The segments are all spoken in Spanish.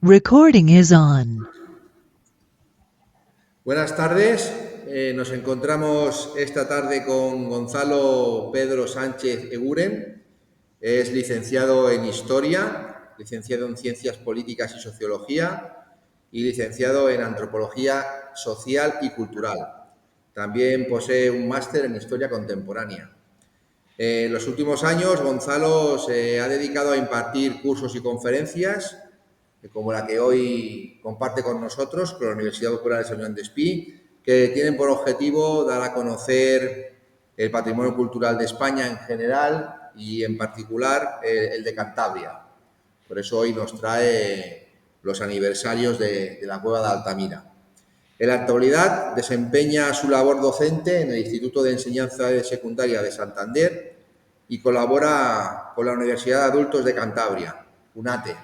Recording is on. Buenas tardes, nos encontramos esta tarde con Gonzalo Pedro Sánchez Eguren. Es licenciado en Historia, licenciado en Ciencias Políticas y Sociología y licenciado en Antropología Social y Cultural. También posee un máster en Historia Contemporánea. En los últimos años, Gonzalo se ha dedicado a impartir cursos y conferencias, como la que hoy comparte con nosotros, con la Universidad Popular de San Joan Despí, que tienen por objetivo dar a conocer el patrimonio cultural de España en general y en particular el de Cantabria. Por eso hoy nos trae los aniversarios de la Cueva de Altamira. En la actualidad desempeña su labor docente en el Instituto de Enseñanza de Secundaria de Santander y colabora con la Universidad de Adultos de Cantabria, UNATE.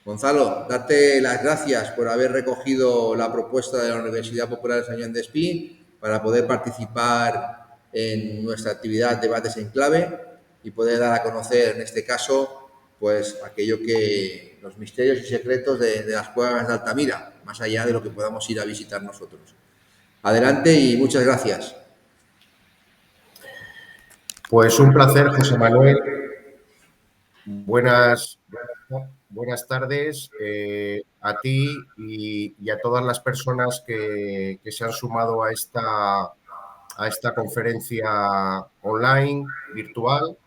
Gonzalo, darte las gracias por haber recogido la propuesta de la Universidad Popular de San Joan Despí para poder participar en nuestra actividad Debates en Clave y poder dar a conocer, en este caso, pues aquello que los misterios y secretos de las cuevas de Altamira, más allá de lo que podamos ir a visitar nosotros. Adelante y muchas gracias. Pues un placer, José Manuel. Buenas tardes a ti y a todas las personas que se han sumado a esta conferencia online, virtual.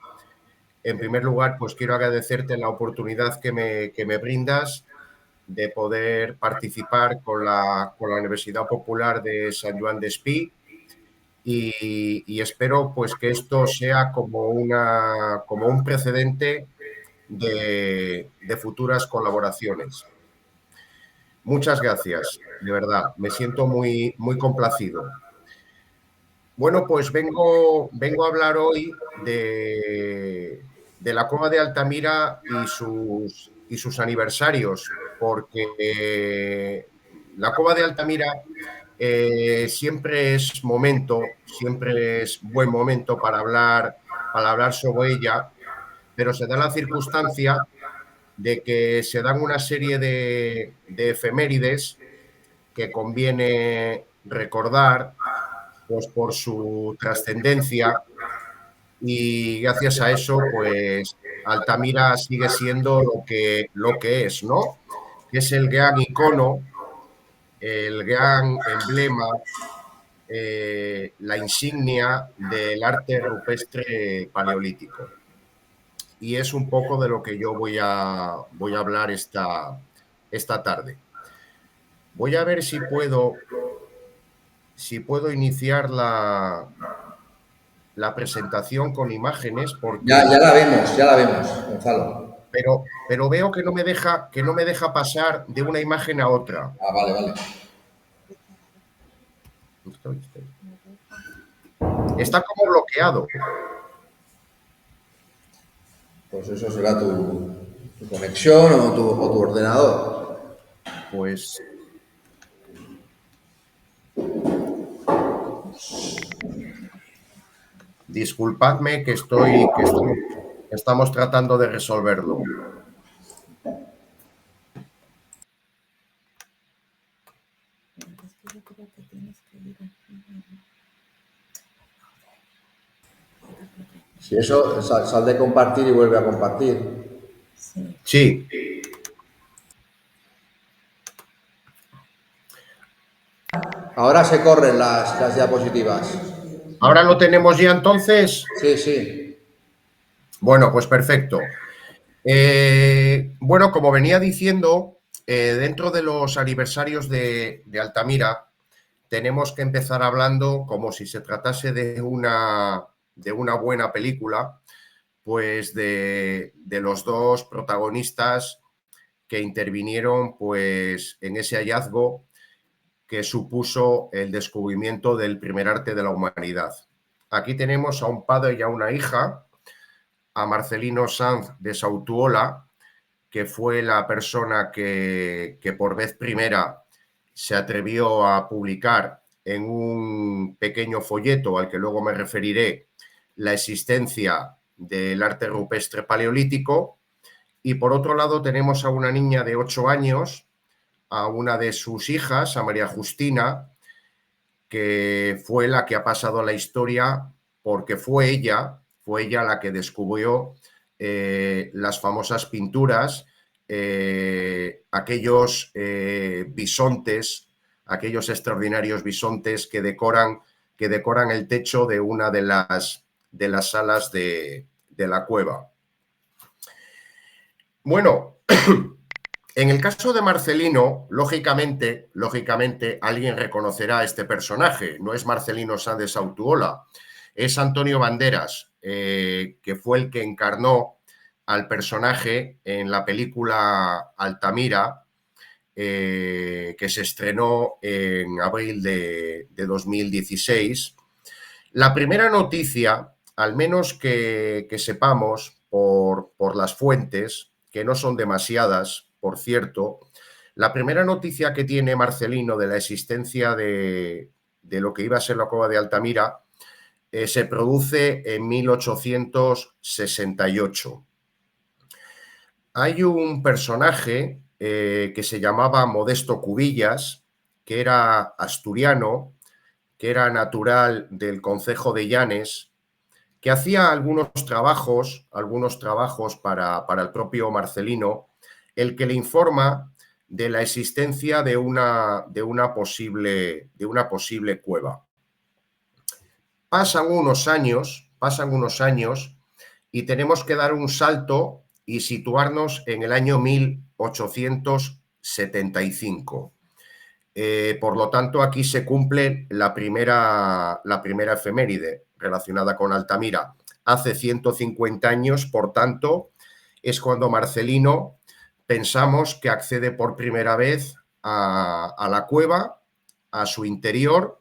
En primer lugar, pues quiero agradecerte la oportunidad que me brindas de poder participar con la Universidad Popular de San Joan Despí. Y espero pues que esto sea como un precedente de futuras colaboraciones. Muchas gracias, de verdad, me siento muy complacido. Bueno, pues vengo a hablar hoy de la Cueva de Altamira y sus aniversarios, porque la Cueva de Altamira siempre es buen momento para hablar sobre ella, pero se da la circunstancia de que se dan una serie de efemérides que conviene recordar pues, por su trascendencia, y gracias a eso pues Altamira sigue siendo lo que es, ¿no? Que es el gran icono, el gran emblema, la insignia del arte rupestre paleolítico. Y es un poco de lo que yo voy a hablar esta tarde. Voy a ver si puedo iniciar la presentación con imágenes, porque Ya la vemos, Gonzalo. Pero veo que no me deja pasar de una imagen a otra. Vale. Está como bloqueado. Pues eso será tu conexión o tu ordenador. Pues disculpadme que estamos tratando de resolverlo. Si eso, sal de compartir y vuelve a compartir. Sí. Ahora se corren las diapositivas. ¿Ahora lo tenemos ya entonces? Sí. Bueno, pues perfecto. Bueno, como venía diciendo, dentro de los aniversarios de Altamira, tenemos que empezar hablando como si se tratase de una buena película, pues de los dos protagonistas que intervinieron pues en ese hallazgo que supuso el descubrimiento del primer arte de la humanidad. Aquí tenemos a un padre y a una hija, a Marcelino Sanz de Sautuola, que fue la persona que por vez primera se atrevió a publicar en un pequeño folleto al que luego me referiré la existencia del arte rupestre paleolítico, Y por otro lado tenemos a una niña de 8 años, a una de sus hijas, a María Justina, que fue la que ha pasado a la historia porque fue ella la que descubrió las famosas pinturas, aquellos bisontes, aquellos extraordinarios bisontes que decoran el techo de una de las salas de la cueva. Bueno, en el caso de Marcelino, lógicamente, alguien reconocerá a este personaje. No es Marcelino Sáenz de Sautuola, es Antonio Banderas, que fue el que encarnó al personaje en la película Altamira, que se estrenó en abril de 2016. La primera noticia, al menos que sepamos por las fuentes, que no son demasiadas, por cierto, la primera noticia que tiene Marcelino de la existencia de lo que iba a ser la cueva de Altamira se produce en 1868. Hay un personaje que se llamaba Modesto Cubillas, que era asturiano, que era natural del concejo de Llanes, que hacía algunos trabajos para el propio Marcelino, el que le informa de la existencia de una posible cueva. Pasan unos años y tenemos que dar un salto y situarnos en el año 1875. Por lo tanto, aquí se cumple la primera efeméride relacionada con Altamira. Hace 150 años, por tanto, es cuando Marcelino pensamos que accede por primera vez a la cueva, a su interior,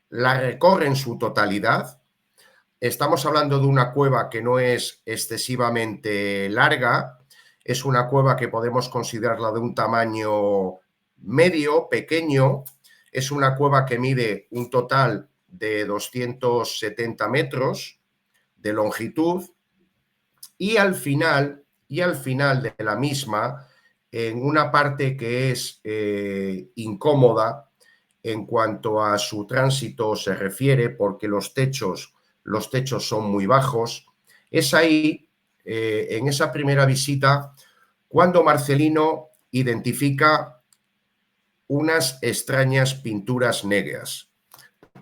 la recorre en su totalidad. Estamos hablando de una cueva que no es excesivamente larga, es una cueva que podemos considerarla de un tamaño medio, pequeño. Es una cueva que mide un total de 270 metros de longitud y al final de la misma, en una parte que es incómoda en cuanto a su tránsito se refiere, porque los techos son muy bajos, es ahí, en esa primera visita, cuando Marcelino identifica unas extrañas pinturas negras,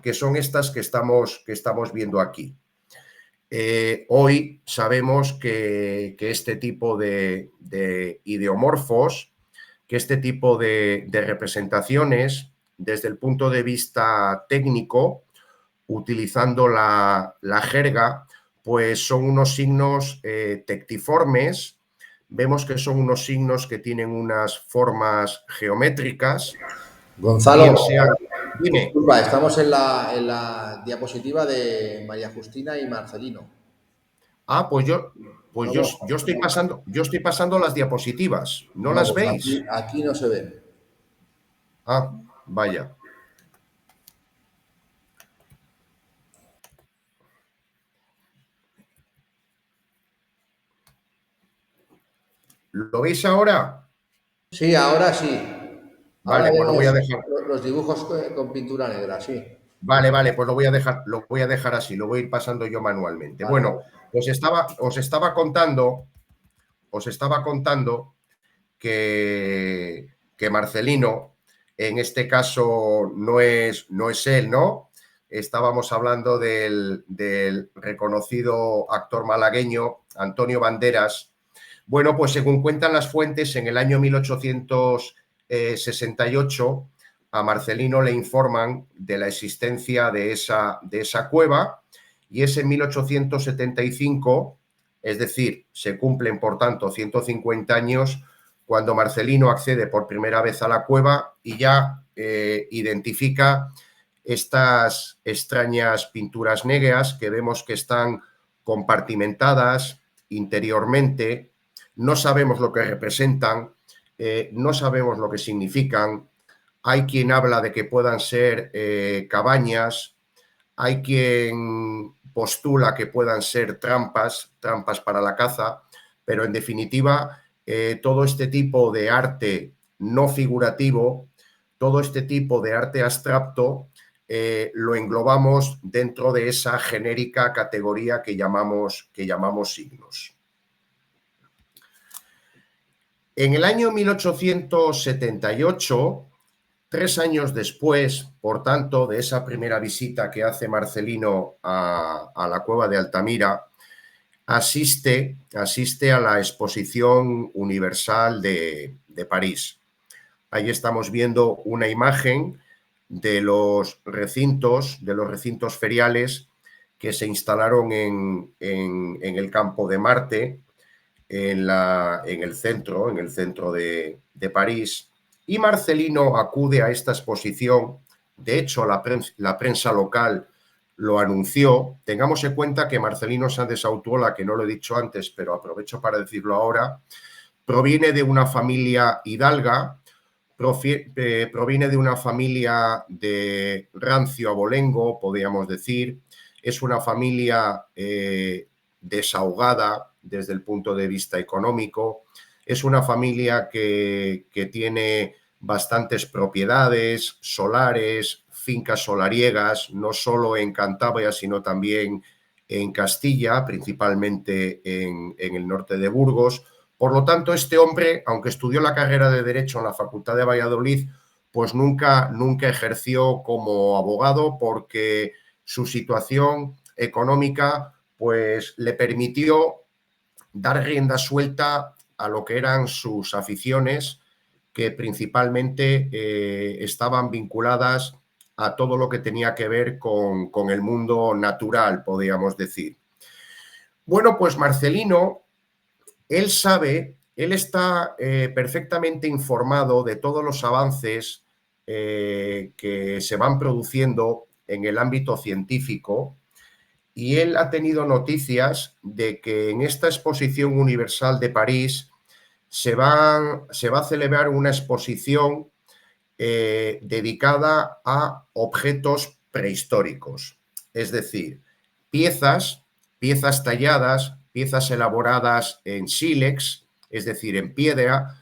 que son estas que estamos viendo aquí. Hoy sabemos que este tipo de ideomorfos, que este tipo de representaciones, desde el punto de vista técnico, utilizando la jerga, pues son unos signos tectiformes. Vemos que son unos signos que tienen unas formas geométricas. Gonzalo, Dime. disculpa, estamos en la diapositiva de María Justina y Marcelino. Ah, pues yo estoy pasando las diapositivas. ¿No No, las pues veis? aquí no se ven. Ah, vaya. ¿Lo veis ahora? Sí, ahora sí. Ahora Vale, pues lo voy a vemos dejar. los dibujos con pintura negra, sí. Vale, pues lo voy a dejar así, lo voy a ir pasando yo manualmente. Vale. Bueno, os estaba contando que Marcelino, en este caso no es él, ¿no? Estábamos hablando del reconocido actor malagueño Antonio Banderas. Bueno, pues según cuentan las fuentes, en el año 1868 a Marcelino le informan de la existencia de esa cueva y es en 1875, es decir, se cumplen por tanto 150 años cuando Marcelino accede por primera vez a la cueva y ya identifica estas extrañas pinturas negras que vemos que están compartimentadas interiormente. No sabemos lo que representan, no sabemos lo que significan. Hay quien habla de que puedan ser cabañas, hay quien postula que puedan ser trampas para la caza, pero en definitiva todo este tipo de arte no figurativo, todo este tipo de arte abstracto, lo englobamos dentro de esa genérica categoría que llamamos signos. En el año 1878, 3 años después, por tanto, de esa primera visita que hace Marcelino a la cueva de Altamira, asiste a la Exposición Universal de París. Ahí estamos viendo una imagen de los recintos feriales que se instalaron en el campo de Marte, en el centro de París. Y Marcelino acude a esta exposición. De hecho, la prensa local lo anunció. Tengamos en cuenta que Marcelino Sáenz Autuola, que no lo he dicho antes, pero aprovecho para decirlo ahora, proviene de una familia hidalga, proviene de una familia de rancio abolengo, podríamos decir. Es una familia desahogada desde el punto de vista económico. Es una familia que tiene bastantes propiedades solares, fincas solariegas, no solo en Cantabria, sino también en Castilla, principalmente en el norte de Burgos. Por lo tanto, este hombre, aunque estudió la carrera de Derecho en la Facultad de Valladolid, pues nunca ejerció como abogado, porque su situación económica pues le permitió dar rienda suelta a lo que eran sus aficiones, que principalmente estaban vinculadas a todo lo que tenía que ver con el mundo natural, podríamos decir. Bueno, pues Marcelino, él está perfectamente informado de todos los avances que se van produciendo en el ámbito científico, y él ha tenido noticias de que en esta Exposición Universal de París se va a celebrar una exposición dedicada a objetos prehistóricos, es decir, piezas talladas, piezas elaboradas en sílex, es decir, en piedra,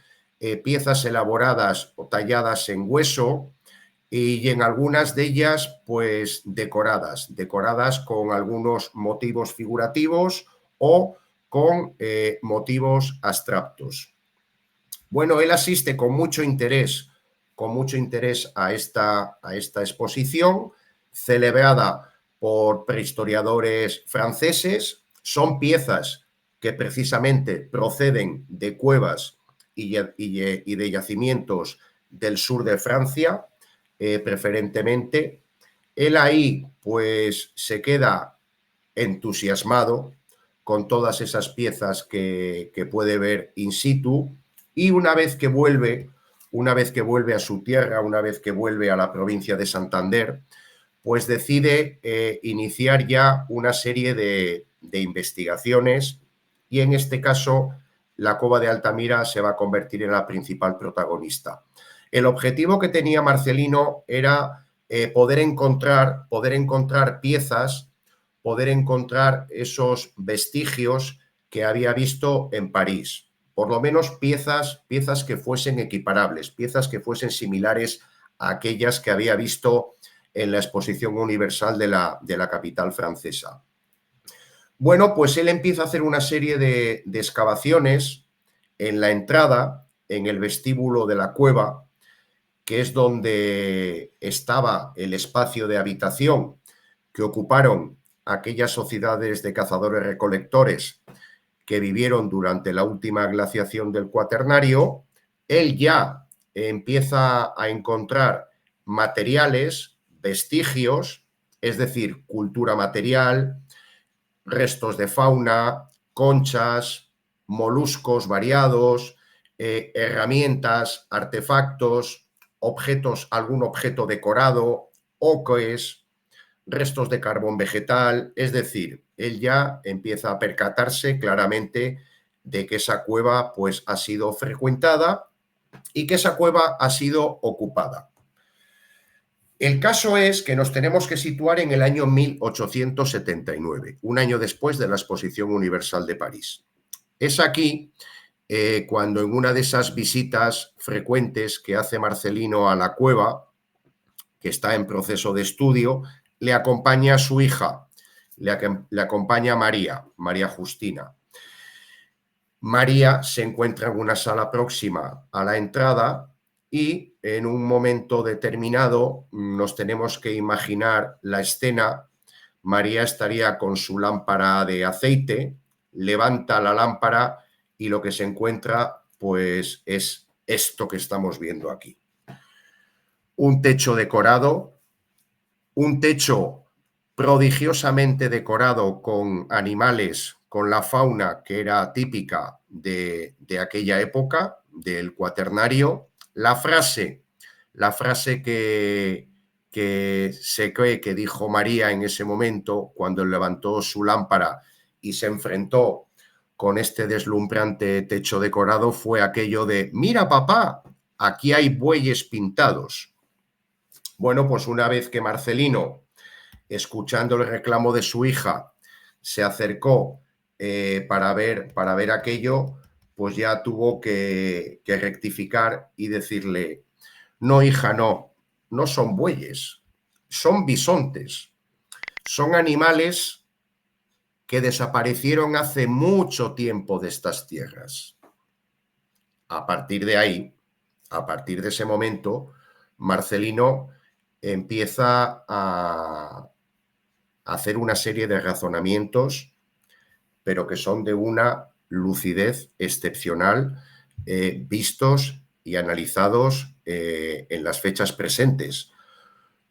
piezas elaboradas o talladas en hueso, y en algunas de ellas pues decoradas con algunos motivos figurativos o con motivos abstractos. Bueno, él asiste con mucho interés a esta exposición, celebrada por prehistoriadores franceses. Son piezas que precisamente proceden de cuevas y de yacimientos del sur de Francia, preferentemente. Él ahí pues se queda entusiasmado con todas esas piezas que puede ver in situ, y una vez que vuelve a su tierra, una vez que vuelve a la provincia de Santander, pues decide iniciar ya una serie de investigaciones, y en este caso la cueva de Altamira se va a convertir en la principal protagonista. El objetivo que tenía Marcelino era poder encontrar piezas, poder encontrar esos vestigios que había visto en París. Por lo menos piezas que fuesen equiparables, piezas que fuesen similares a aquellas que había visto en la Exposición Universal de la capital francesa. Bueno, pues él empieza a hacer una serie de excavaciones en la entrada, en el vestíbulo de la cueva, que es donde estaba el espacio de habitación que ocuparon aquellas sociedades de cazadores-recolectores que vivieron durante la última glaciación del Cuaternario. Él ya empieza a encontrar materiales, vestigios, es decir, cultura material, restos de fauna, conchas, moluscos variados, herramientas, artefactos, objetos, algún objeto decorado, ocres, restos de carbón vegetal. Es decir, él ya empieza a percatarse claramente de que esa cueva pues ha sido frecuentada y que esa cueva ha sido ocupada. El caso es que nos tenemos que situar en el año 1879, un año después de la Exposición Universal de París. Es aquí cuando en una de esas visitas frecuentes que hace Marcelino a la cueva, que está en proceso de estudio, le acompaña a su hija, le acompaña María Justina. María se encuentra en una sala próxima a la entrada y en un momento determinado nos tenemos que imaginar la escena. María estaría con su lámpara de aceite, levanta la lámpara y lo que se encuentra pues es esto que estamos viendo aquí. Un techo decorado, un techo prodigiosamente decorado con animales, con la fauna que era típica de aquella época, del Cuaternario. La frase que se cree que dijo María en ese momento, cuando levantó su lámpara y se enfrentó con este deslumbrante techo decorado, fue aquello de: mira, papá, aquí hay bueyes pintados. Bueno, pues una vez que Marcelino, escuchando el reclamo de su hija, se acercó para ver aquello, pues ya tuvo que rectificar y decirle: no, hija, no son bueyes, son bisontes, son animales que desaparecieron hace mucho tiempo de estas tierras. A partir de ahí, a partir de ese momento, Marcelino empieza a hacer una serie de razonamientos, pero que son de una lucidez excepcional, vistos y analizados en las fechas presentes.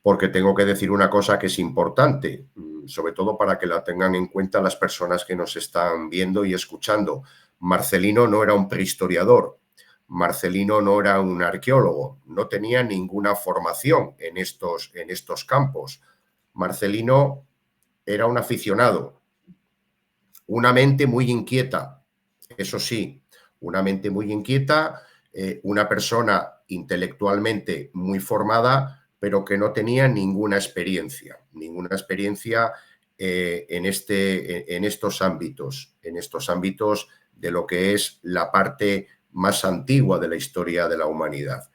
Porque tengo que decir una cosa que es importante, sobre todo para que la tengan en cuenta las personas que nos están viendo y escuchando. Marcelino no era un prehistoriador, Marcelino no era un arqueólogo, no tenía ninguna formación en estos campos. Marcelino era un aficionado, una mente muy inquieta, eso sí, una mente muy inquieta, una persona intelectualmente muy formada, pero que no tenía ninguna experiencia en estos ámbitos de lo que es la parte más antigua de la historia de la humanidad.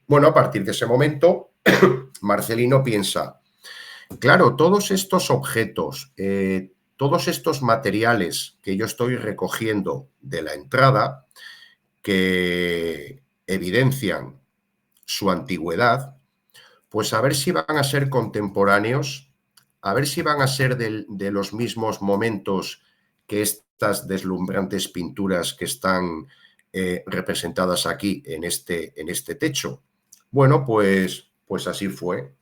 Bueno, a partir de ese momento, Marcelino piensa: claro, todos estos objetos, todos estos materiales que yo estoy recogiendo de la entrada, que evidencian su antigüedad, pues a ver si van a ser contemporáneos, a ver si van a ser de los mismos momentos que estas deslumbrantes pinturas que están representadas aquí en este techo. Bueno, pues así fue.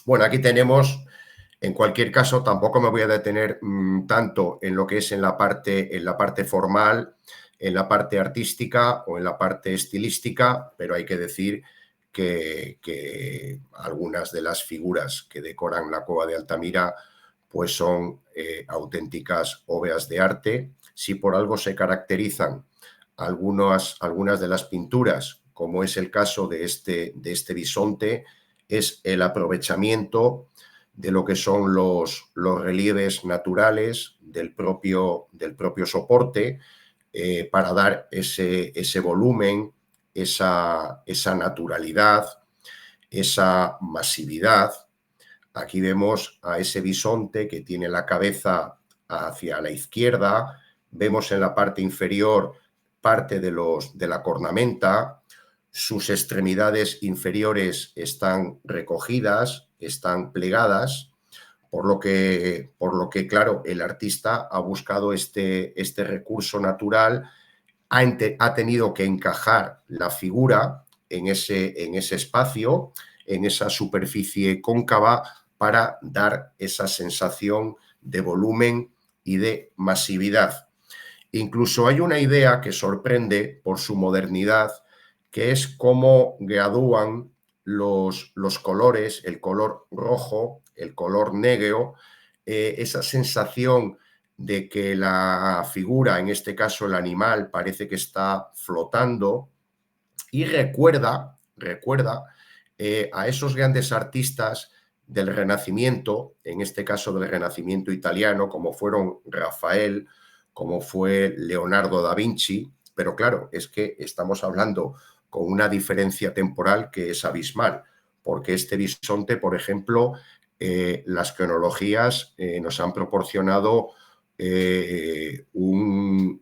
Bueno, aquí tenemos, en cualquier caso, tampoco me voy a detener tanto en lo que es en la parte formal, en la parte artística o en la parte estilística, pero hay que decir que algunas de las figuras que decoran la Cueva de Altamira pues son auténticas obras de arte. Si por algo se caracterizan algunas de las pinturas, como es el caso de este bisonte, es el aprovechamiento de lo que son los relieves naturales del propio soporte para dar ese volumen, esa naturalidad, esa masividad. Aquí vemos a ese bisonte que tiene la cabeza hacia la izquierda, vemos en la parte inferior parte de la cornamenta, sus extremidades inferiores están recogidas, están plegadas, por lo que, claro, el artista ha buscado este recurso natural, ha tenido que encajar la figura en ese espacio, en esa superficie cóncava, para dar esa sensación de volumen y de masividad. Incluso hay una idea que sorprende por su modernidad, que es cómo gradúan los colores, el color rojo, el color negro, esa sensación de que la figura, en este caso el animal, parece que está flotando, y recuerda a esos grandes artistas del Renacimiento, en este caso del Renacimiento italiano, como fueron Rafael, como fue Leonardo da Vinci, Pero claro, es que estamos hablando con una diferencia temporal que es abismal, porque este bisonte, por ejemplo, las cronologías nos han proporcionado un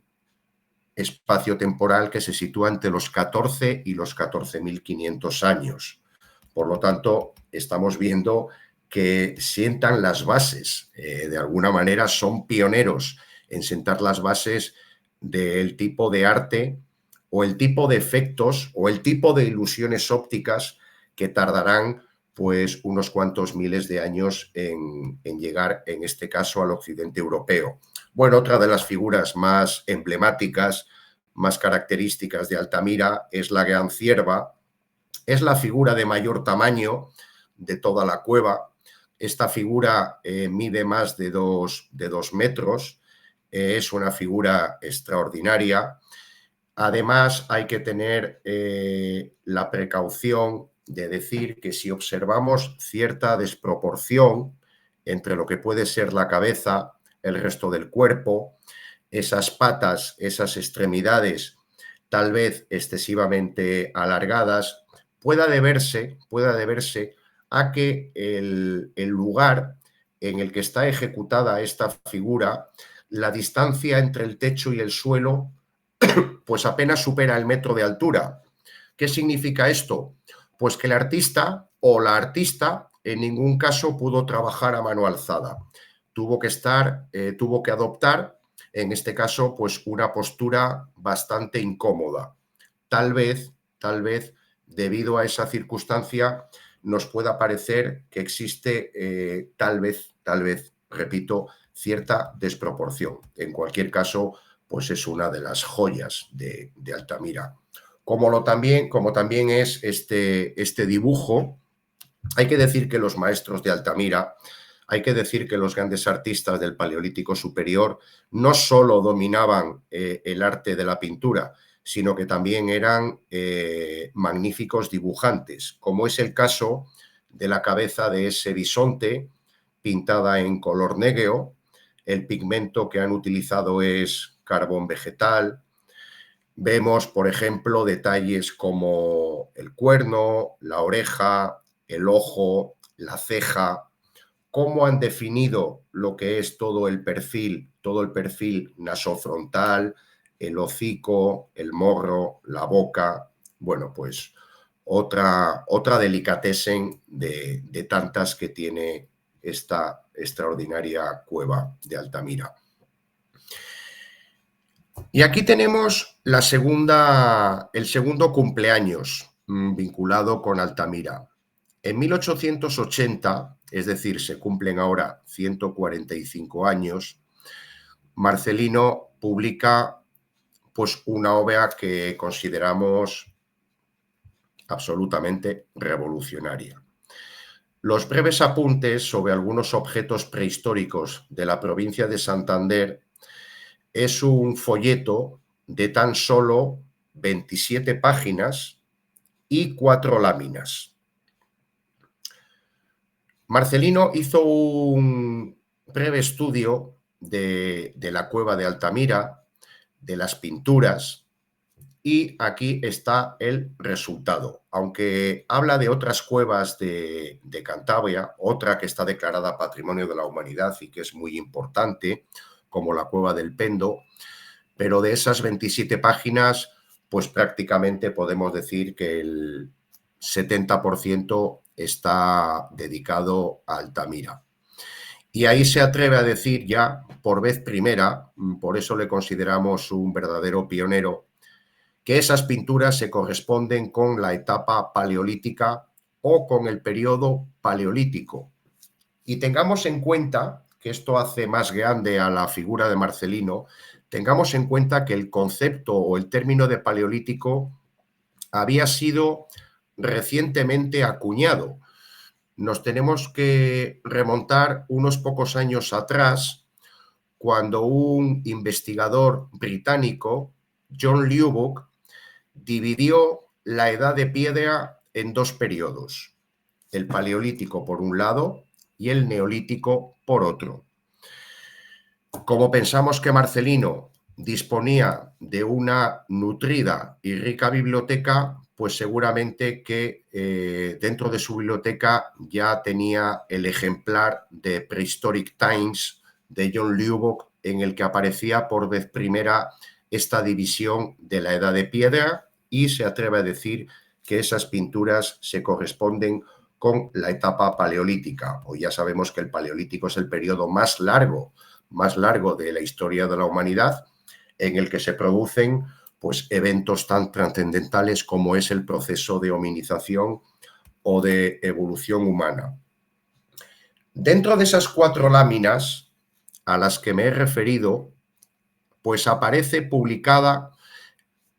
espacio temporal que se sitúa entre los 14 y los 14.500 años. Por lo tanto, estamos viendo que sientan las bases, de alguna manera son pioneros en sentar las bases del tipo de arte o el tipo de efectos o el tipo de ilusiones ópticas que tardarán pues unos cuantos miles de años en llegar, en este caso, al occidente europeo. Bueno, otra de las figuras más emblemáticas, más características de Altamira es la Gran Cierva. Es la figura de mayor tamaño de toda la cueva. Esta figura mide más de 2 metros. Es una figura extraordinaria. Además, hay que tener la precaución de decir que si observamos cierta desproporción entre lo que puede ser la cabeza, el resto del cuerpo, esas patas, esas extremidades tal vez excesivamente alargadas, pueda deberse a que el lugar en el que está ejecutada esta figura, la distancia entre el techo y el suelo, pues apenas supera el metro de altura. ¿Qué significa esto? Pues que el artista o la artista en ningún caso pudo trabajar a mano alzada. Tuvo que adoptar, en este caso, pues una postura bastante incómoda. Tal vez, debido a esa circunstancia, nos pueda parecer que existe, tal vez, repito, cierta desproporción. En cualquier caso, pues es una de las joyas de Altamira. Como también es este dibujo, hay que decir que los maestros de Altamira, hay que decir que los grandes artistas del Paleolítico Superior no solo dominaban el arte de la pintura, sino que también eran magníficos dibujantes, como es el caso de la cabeza de ese bisonte pintada en color negro. El pigmento que han utilizado es carbón vegetal. Vemos, por ejemplo, detalles como el cuerno, la oreja, el ojo, la ceja, cómo han definido lo que es todo el perfil nasofrontal, el hocico, el morro, la boca. Bueno, pues otra delicatessen de tantas que tiene esta extraordinaria cueva de Altamira. Y aquí tenemos el segundo cumpleaños vinculado con Altamira. En 1880, es decir, se cumplen ahora 145 años, Marcelino publica pues una obra que consideramos absolutamente revolucionaria. Los breves apuntes sobre algunos objetos prehistóricos de la provincia de Santander es un folleto de tan solo 27 páginas y 4 láminas. Marcelino hizo un breve estudio de la cueva de Altamira, de las pinturas, y aquí está el resultado. Aunque habla de otras cuevas de Cantabria, otra que está declarada Patrimonio de la Humanidad y que es muy importante, como la Cueva del Pendo, pero de esas 27 páginas, pues prácticamente podemos decir que el 70% está dedicado a Altamira. Y ahí se atreve a decir ya, por vez primera, por eso le consideramos un verdadero pionero, que esas pinturas se corresponden con la etapa paleolítica o con el periodo paleolítico. Y tengamos en cuenta, que esto hace más grande a la figura de Marcelino, tengamos en cuenta que el concepto o el término de paleolítico había sido recientemente acuñado. Nos tenemos que remontar unos pocos años atrás, cuando un investigador británico, John Lubbock, dividió la edad de piedra en dos periodos, el paleolítico por un lado y el neolítico por otro. Como pensamos que Marcelino disponía de una nutrida y rica biblioteca, pues seguramente que dentro de su biblioteca ya tenía el ejemplar de Prehistoric Times de John Lubbock, en el que aparecía por vez primera esta división de la Edad de Piedra, y se atreve a decir que esas pinturas se corresponden con la etapa paleolítica. Hoy ya sabemos que el paleolítico es el periodo más largo de la historia de la humanidad, en el que se producen pues, eventos tan trascendentales como es el proceso de hominización o de evolución humana. Dentro de esas 4 láminas a las que me he referido, pues aparece publicada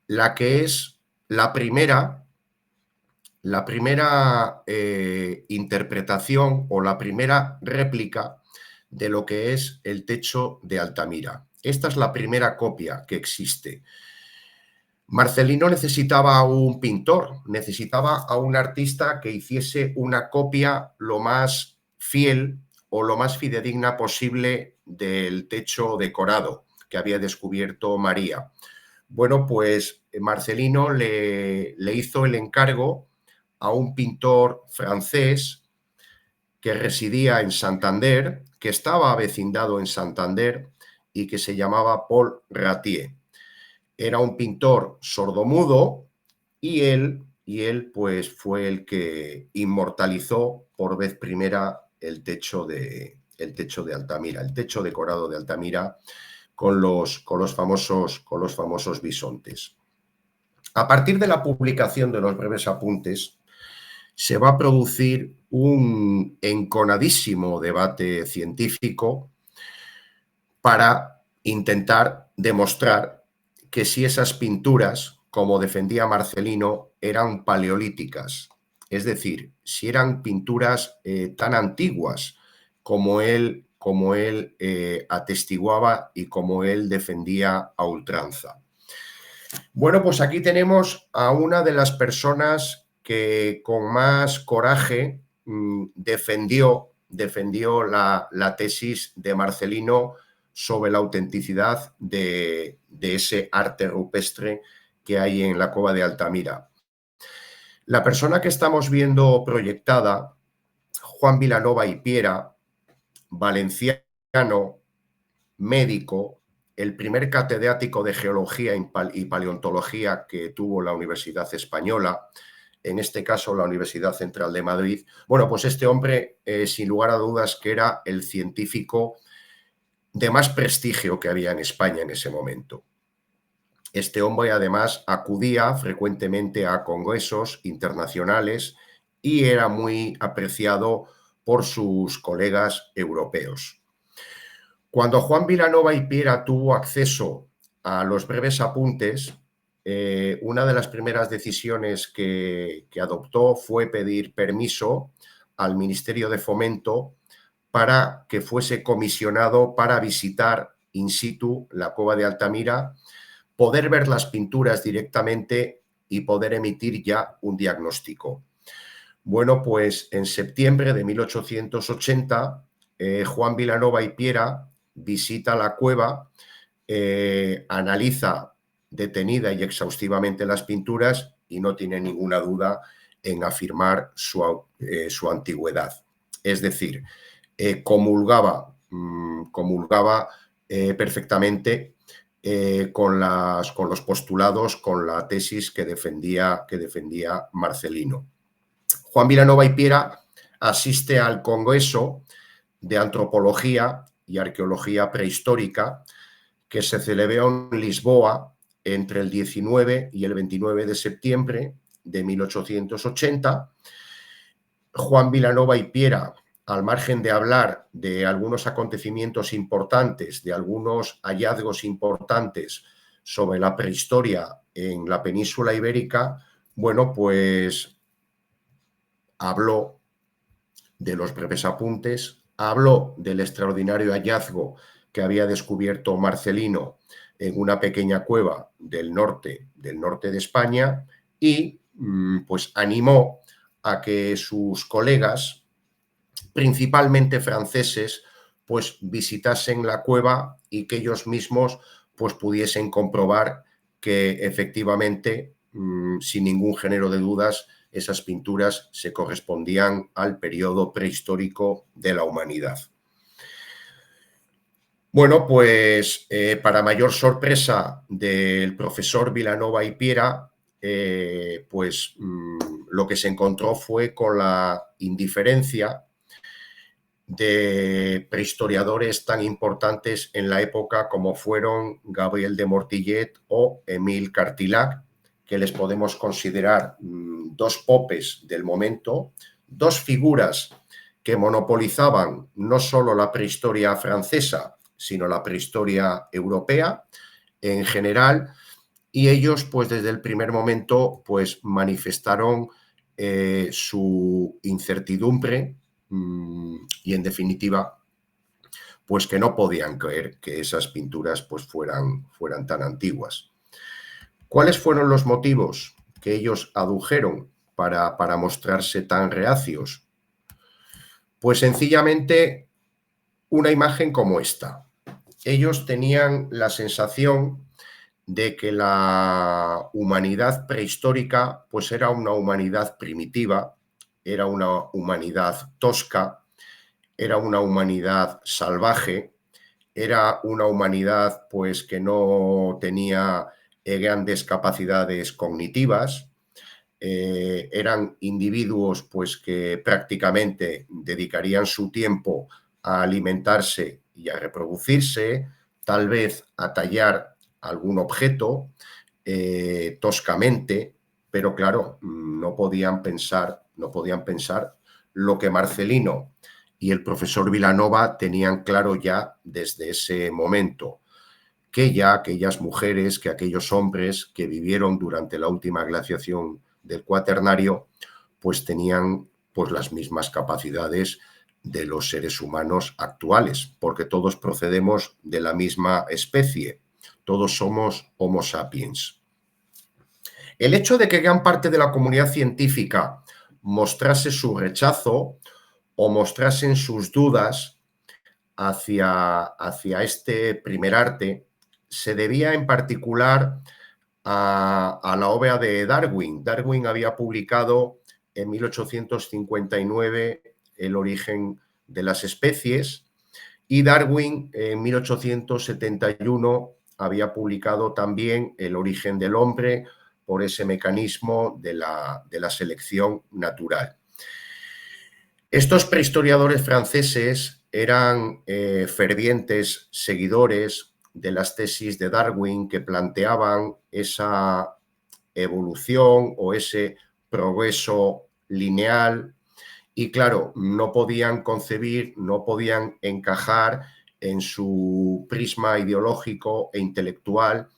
la que es la primera interpretación o la primera réplica de lo que es el techo de Altamira. Esta es la primera copia que existe. Marcelino necesitaba a un pintor, necesitaba a un artista que hiciese una copia lo más fiel o lo más fidedigna posible del techo decorado que había descubierto María. Bueno, pues Marcelino le hizo el encargo a un pintor francés que residía en Santander, que estaba avecindado en Santander y que se llamaba Paul Ratier. Era un pintor sordomudo y él pues fue el que inmortalizó por vez primera el techo de Altamira, el techo decorado de Altamira con los famosos bisontes. A partir de la publicación de los breves apuntes, se va a producir un enconadísimo debate científico para intentar demostrar que si esas pinturas, como defendía Marcelino, eran paleolíticas, es decir, si eran pinturas tan antiguas como él atestiguaba y como él defendía a ultranza. Bueno, pues aquí tenemos a una de las personas que con más coraje defendió la tesis de Marcelino sobre la autenticidad de ese arte rupestre que hay en la Cova de Altamira. La persona que estamos viendo proyectada, Juan Vilanova y Piera, valenciano, médico, el primer catedrático de geología y paleontología que tuvo la Universidad Española, en este caso la Universidad Central de Madrid. Bueno, pues este hombre, sin lugar a dudas, que era el científico de más prestigio que había en España en ese momento. Este hombre además acudía frecuentemente a congresos internacionales y era muy apreciado por sus colegas europeos. Cuando Juan Vilanova y Piera tuvo acceso a los breves apuntes, una de las primeras decisiones que adoptó fue pedir permiso al Ministerio de Fomento para que fuese comisionado para visitar in situ la Cova de Altamira, poder ver las pinturas directamente y poder emitir ya un diagnóstico. Bueno, pues en septiembre de 1880, Juan Vilanova y Piera visita la cueva, analiza detenida y exhaustivamente las pinturas y no tiene ninguna duda en afirmar su antigüedad. Es decir, comulgaba perfectamente con los postulados, con la tesis que defendía Marcelino. Juan Vilanova y Piera asiste al Congreso de Antropología y Arqueología Prehistórica que se celebró en Lisboa entre el 19 y el 29 de septiembre de 1880. Juan Vilanova y Piera, al margen de hablar de algunos acontecimientos importantes, de algunos hallazgos importantes sobre la prehistoria en la península ibérica, bueno, pues habló de los breves apuntes, habló del extraordinario hallazgo que había descubierto Marcelino en una pequeña cueva del norte de España y pues animó a que sus colegas, principalmente franceses, pues visitasen la cueva y que ellos mismos pues pudiesen comprobar que efectivamente, sin ningún género de dudas, esas pinturas se correspondían al periodo prehistórico de la humanidad. Bueno, pues para mayor sorpresa del profesor Vilanova y Piera, pues lo que se encontró fue con la indiferencia de prehistoriadores tan importantes en la época como fueron Gabriel de Mortillet o Émile Cartilac, que les podemos considerar dos popes del momento, dos figuras que monopolizaban no solo la prehistoria francesa, sino la prehistoria europea en general, y ellos, pues desde el primer momento, pues manifestaron su incertidumbre y, en definitiva, pues que no podían creer que esas pinturas pues fueran tan antiguas. ¿Cuáles fueron los motivos que ellos adujeron para mostrarse tan reacios? Pues sencillamente una imagen como esta. Ellos tenían la sensación de que la humanidad prehistórica pues era una humanidad primitiva, era una humanidad tosca, era una humanidad salvaje, era una humanidad pues que no tenía grandes capacidades cognitivas, eran individuos pues que prácticamente dedicarían su tiempo a alimentarse y a reproducirse, tal vez a tallar algún objeto toscamente, pero claro, no podían pensar lo que Marcelino y el profesor Vilanova tenían claro ya desde ese momento, que ya aquellas mujeres, que aquellos hombres que vivieron durante la última glaciación del Cuaternario, pues tenían pues las mismas capacidades de los seres humanos actuales, porque todos procedemos de la misma especie, todos somos Homo sapiens. El hecho de que gran parte de la comunidad científica mostrase su rechazo o mostrasen sus dudas hacia este primer arte se debía en particular a la obra de Darwin. Darwin había publicado en 1859 El origen de las especies y Darwin en 1871 había publicado también El origen del hombre por ese mecanismo de la selección natural. Estos prehistoriadores franceses eran fervientes seguidores de las tesis de Darwin que planteaban esa evolución o ese progreso lineal y, claro, no podían concebir, no podían encajar en su prisma ideológico e intelectual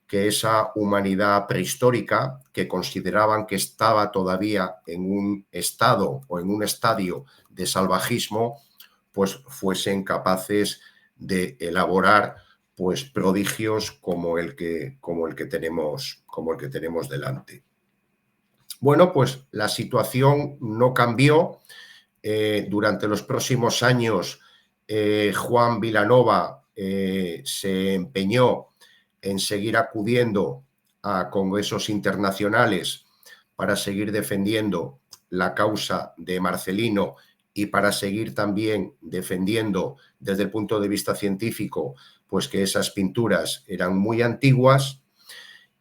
que esa humanidad prehistórica, que consideraban que estaba todavía en un estado o en un estadio de salvajismo, pues fuesen capaces de elaborar pues prodigios como el que tenemos delante. Bueno, pues la situación no cambió. Durante los próximos años, Juan Vilanova se empeñó en seguir acudiendo a congresos internacionales para seguir defendiendo la causa de Marcelino y para seguir también defendiendo desde el punto de vista científico pues que esas pinturas eran muy antiguas,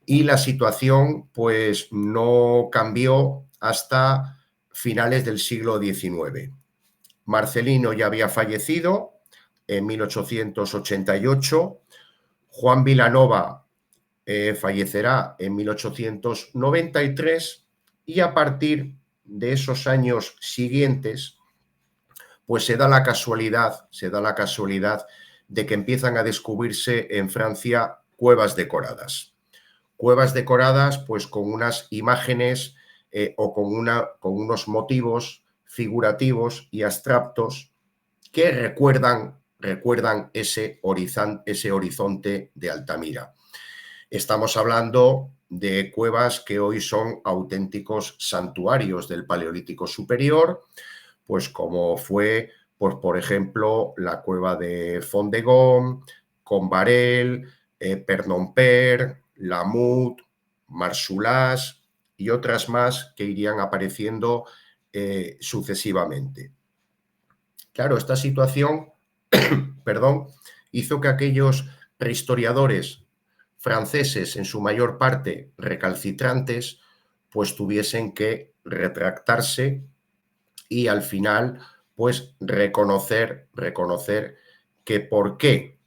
y la situación pues no cambió hasta finales del siglo XIX. Marcelino ya había fallecido en 1888, Juan Vilanova fallecerá en 1893 y a partir de esos años siguientes pues se da la casualidad de que empiezan a descubrirse en Francia cuevas decoradas pues con unas imágenes o con unos motivos figurativos y abstractos que recuerdan ese horizonte de Altamira. Estamos hablando de cuevas que hoy son auténticos santuarios del Paleolítico Superior, pues como fue, pues, por ejemplo, la cueva de Font-de-Gaume, Combarel, Pernonper, Lamut, Marsulás y otras más que irían apareciendo sucesivamente. Claro, esta situación perdón, hizo que aquellos prehistoriadores franceses, en su mayor parte recalcitrantes, pues tuviesen que retractarse y al final, pues reconocer que por qué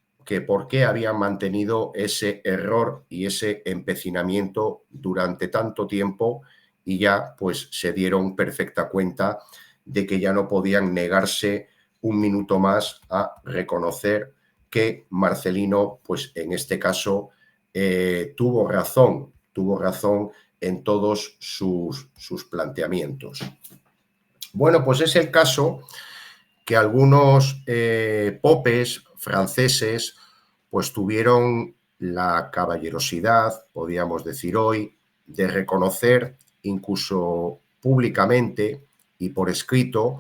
habían mantenido ese error y ese empecinamiento durante tanto tiempo y ya pues se dieron perfecta cuenta de que ya no podían negarse un minuto más a reconocer que Marcelino, pues en este caso, tuvo razón en todos sus planteamientos. Bueno, pues es el caso que algunos popes franceses pues tuvieron la caballerosidad, podríamos decir hoy, de reconocer incluso públicamente y por escrito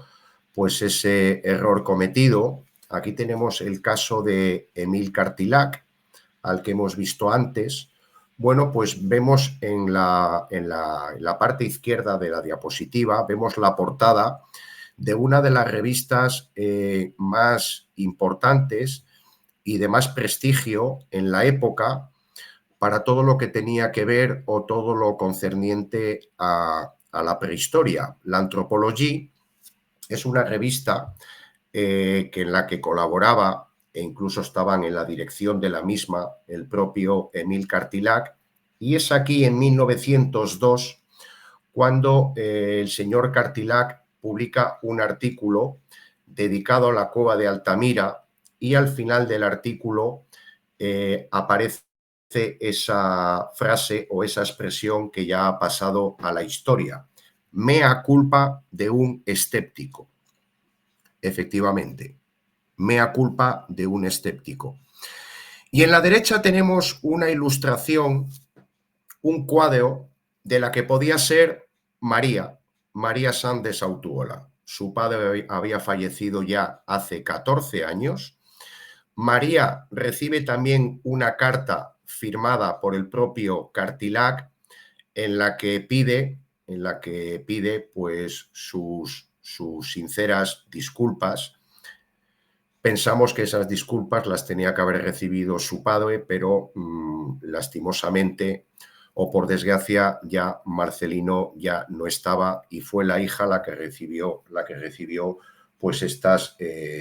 pues ese error cometido. Aquí tenemos el caso de Émile Cartilac, al que hemos visto antes. Bueno, pues vemos en la parte izquierda de la diapositiva, vemos la portada de una de las revistas más importantes y de más prestigio en la época para todo lo que tenía que ver o todo lo concerniente a la prehistoria. La Anthropologie es una revista que en la que colaboraba e incluso estaban en la dirección de la misma el propio Émile Cartilac, y es aquí en 1902 cuando el señor Cartilac publica un artículo dedicado a la cueva de Altamira y al final del artículo aparece esa frase o esa expresión que ya ha pasado a la historia: mea culpa de un escéptico. Efectivamente, mea culpa de un escéptico. Y en la derecha tenemos una ilustración, un cuadro de la que podía ser María Sanz de Sautuola. Su padre había fallecido ya hace 14 años. María recibe también una carta firmada por el propio Cartilac en la que pide pues sus sinceras disculpas. Pensamos que esas disculpas las tenía que haber recibido su padre, pero lastimosamente o por desgracia ya Marcelino ya no estaba y fue la hija la que recibió pues estas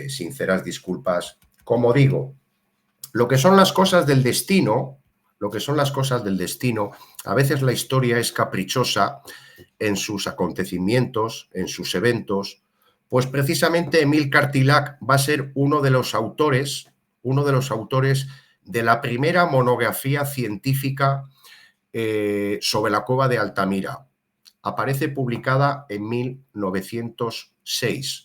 sinceras disculpas. Como digo, lo que son las cosas del destino, a veces la historia es caprichosa en sus acontecimientos, en sus eventos. Pues precisamente Émile Cartilac va a ser uno de los autores de la primera monografía científica sobre la cueva de Altamira. Aparece publicada en 1906.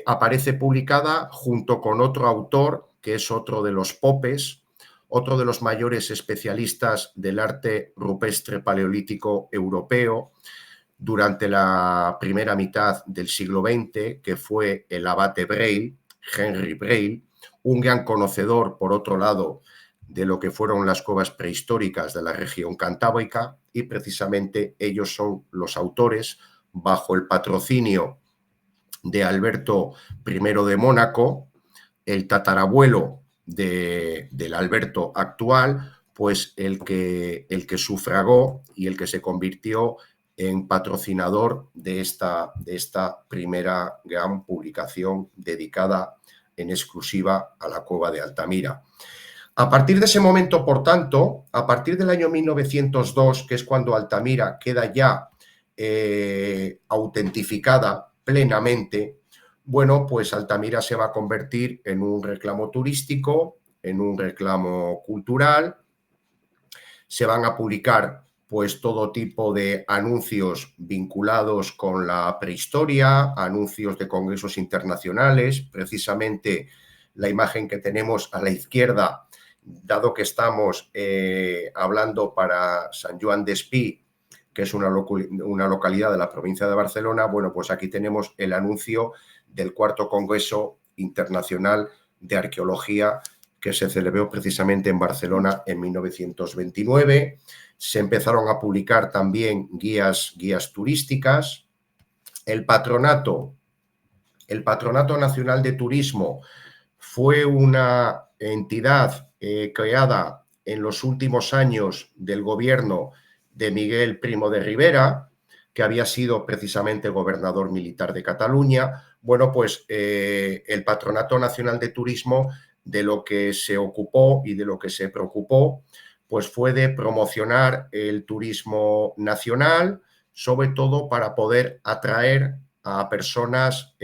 Aparece publicada junto con otro autor, que es otro de los popes, otro de los mayores especialistas del arte rupestre paleolítico europeo durante la primera mitad del siglo XX, que fue el abate Breil, Henry Breil, un gran conocedor, por otro lado, de lo que fueron las cuevas prehistóricas de la región cantábrica, y precisamente ellos son los autores, bajo el patrocinio de Alberto I de Mónaco, el tatarabuelo del Alberto actual, pues el que sufragó y el que se convirtió en patrocinador de esta primera gran publicación dedicada en exclusiva a la cueva de Altamira. A partir de ese momento, por tanto, a partir del año 1902, que es cuando Altamira queda ya autentificada plenamente, bueno, pues Altamira se va a convertir en un reclamo turístico, en un reclamo cultural. Se van a publicar pues todo tipo de anuncios vinculados con la prehistoria, anuncios de congresos internacionales. Precisamente la imagen que tenemos a la izquierda, dado que estamos hablando para Sant Joan d'Espí, que es una localidad de la provincia de Barcelona, bueno, pues aquí tenemos el anuncio del 4º Congreso Internacional de Arqueología que se celebró precisamente en Barcelona en 1929. Se empezaron a publicar también guías turísticas. El Patronato Nacional de Turismo fue una entidad creada en los últimos años del gobierno de Miguel Primo de Rivera, que había sido precisamente gobernador militar de Cataluña. Bueno, pues el Patronato Nacional de Turismo, de lo que se ocupó y de lo que se preocupó, pues fue de promocionar el turismo nacional, sobre todo para poder atraer a personas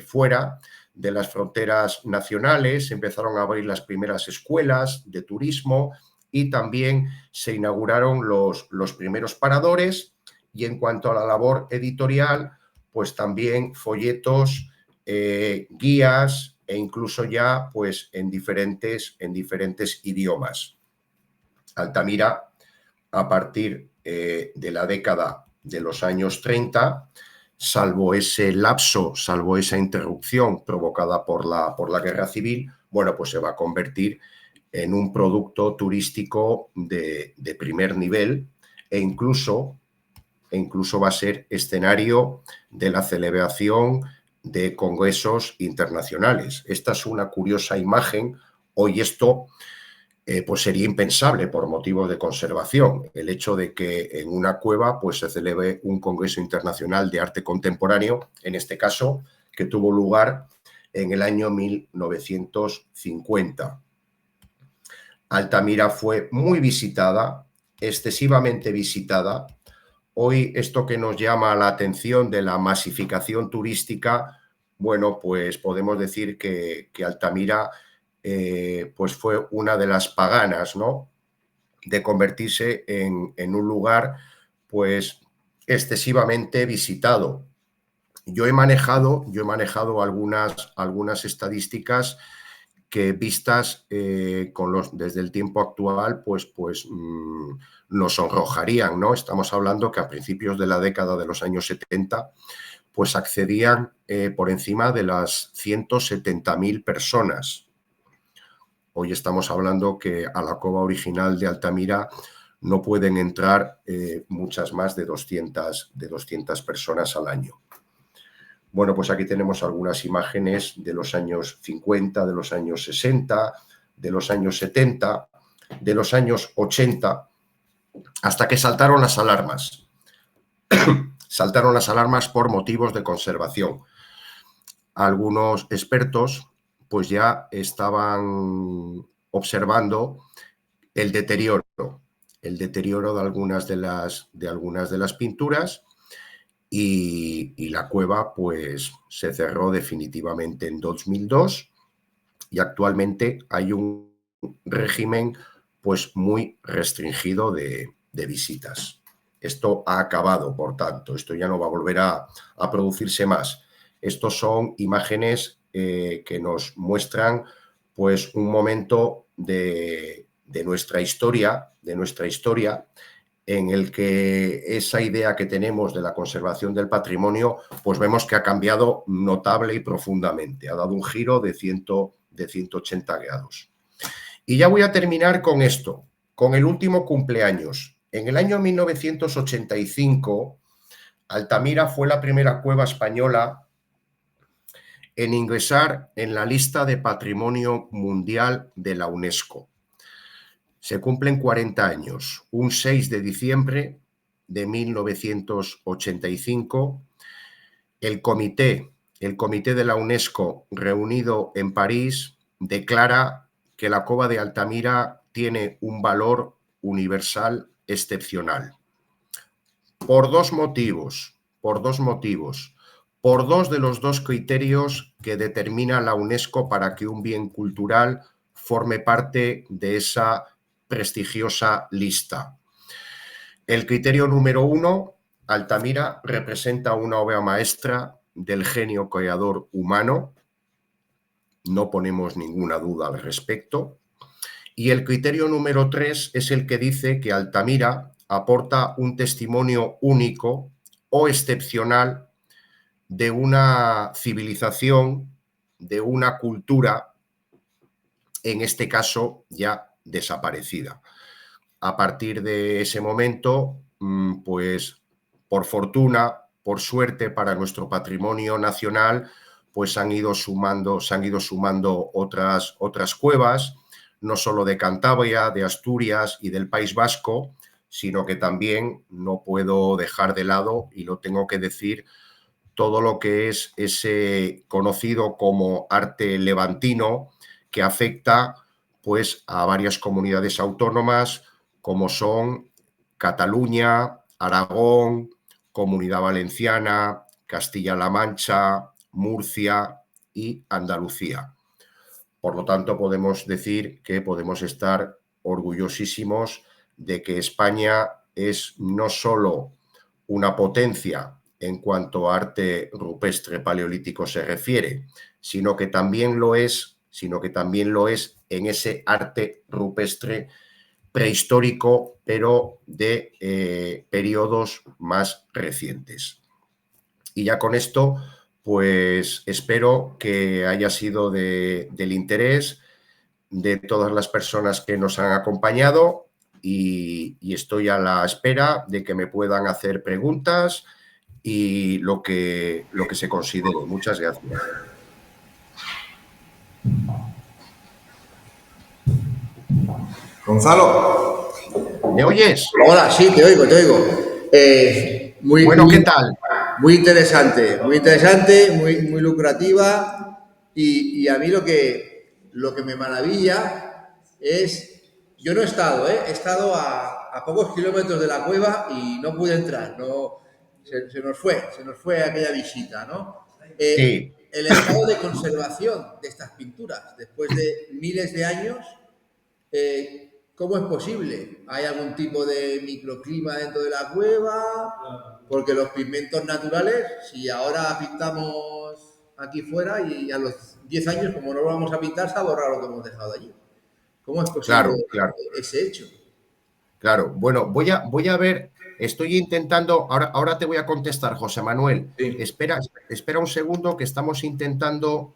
fuera de las fronteras nacionales. Empezaron a abrir las primeras escuelas de turismo y también se inauguraron los primeros paradores. Y en cuanto a la labor editorial, pues también folletos, guías e incluso ya pues en diferentes idiomas. Altamira, a partir de la década de los años 30, salvo ese lapso, salvo esa interrupción provocada por la guerra civil, bueno, pues se va a convertir en un producto turístico de primer nivel e incluso va a ser escenario de la celebración de congresos internacionales. Esta es una curiosa imagen. Hoy esto pues sería impensable por motivos de conservación. El hecho de que en una cueva pues se celebre un congreso internacional de arte contemporáneo, en este caso, que tuvo lugar en el año 1950. Altamira fue muy visitada, excesivamente visitada. Hoy esto que nos llama la atención de la masificación turística, bueno, pues podemos decir que Altamira pues fue una de las paganas, ¿no?, de convertirse en un lugar pues excesivamente visitado. Yo he manejado algunas estadísticas que vistas desde el tiempo actual pues nos sonrojarían, ¿no? Estamos hablando que a principios de la década de los años 70 pues accedían por encima de las 170.000 personas. Hoy estamos hablando que a la cova original de Altamira no pueden entrar muchas más de 200 personas al año. Bueno, pues aquí tenemos algunas imágenes de los años 50, de los años 60, de los años 70, de los años 80, hasta que saltaron las alarmas. Saltaron las alarmas por motivos de conservación. Algunos expertos pues ya estaban observando el deterioro de algunas de las pinturas y la cueva pues se cerró definitivamente en 2002 y actualmente hay un régimen pues muy restringido de visitas. Esto ha acabado, por tanto, esto ya no va a volver a producirse más. Estos son imágenes que nos muestran pues un momento de nuestra historia, en el que esa idea que tenemos de la conservación del patrimonio, pues vemos que ha cambiado notable y profundamente, ha dado un giro de 180 grados. Y ya voy a terminar con esto, con el último cumpleaños. En el año 1985, Altamira fue la primera cueva española en ingresar en la lista de Patrimonio Mundial de la UNESCO. Se cumplen 40 años. Un 6 de diciembre de 1985, el comité de la UNESCO reunido en París declara que la cova de Altamira tiene un valor universal excepcional. Por dos motivos. Por dos de los dos criterios que determina la UNESCO para que un bien cultural forme parte de esa prestigiosa lista. El criterio número 1, Altamira representa una obra maestra del genio creador humano, no ponemos ninguna duda al respecto. Y el criterio número 3 es el que dice que Altamira aporta un testimonio único o excepcional de una civilización, de una cultura en este caso ya desaparecida. A partir de ese momento, pues por fortuna, por suerte para nuestro patrimonio nacional, pues se han ido sumando otras cuevas, no solo de Cantabria, de Asturias y del País Vasco, sino que también no puedo dejar de lado, y lo tengo que decir, todo lo que es ese conocido como arte levantino, que afecta pues a varias comunidades autónomas como son Cataluña, Aragón, Comunidad Valenciana, Castilla-La Mancha, Murcia y Andalucía. Por lo tanto, podemos decir que podemos estar orgullosísimos de que España es no solo una potencia en cuanto a arte rupestre paleolítico se refiere, sino que también lo es en ese arte rupestre prehistórico, pero de periodos más recientes. Y ya con esto, pues espero que haya sido del interés de todas las personas que nos han acompañado, y estoy a la espera de que me puedan hacer preguntas y lo que se considere. Muchas gracias. Gonzalo. ¿Me oyes? Hola, sí, te oigo, te oigo. Bueno, ¿qué tal? Muy interesante, muy lucrativa, y a mí lo que me maravilla es, yo no he estado, he estado a pocos kilómetros de la cueva y no pude entrar, no, se nos fue aquella visita, ¿no? Sí. El estado de conservación de estas pinturas, después de miles de años, ¿cómo es posible? ¿Hay algún tipo de microclima dentro de la cueva? Porque los pigmentos naturales, si ahora pintamos aquí fuera y a los 10 años, como no lo vamos a pintar, se ha borrado lo que hemos dejado allí. ¿Cómo es posible Claro. ese hecho? Claro, bueno, voy a ver, estoy intentando, ahora te voy a contestar, José Manuel. Sí. Espera un segundo, que estamos intentando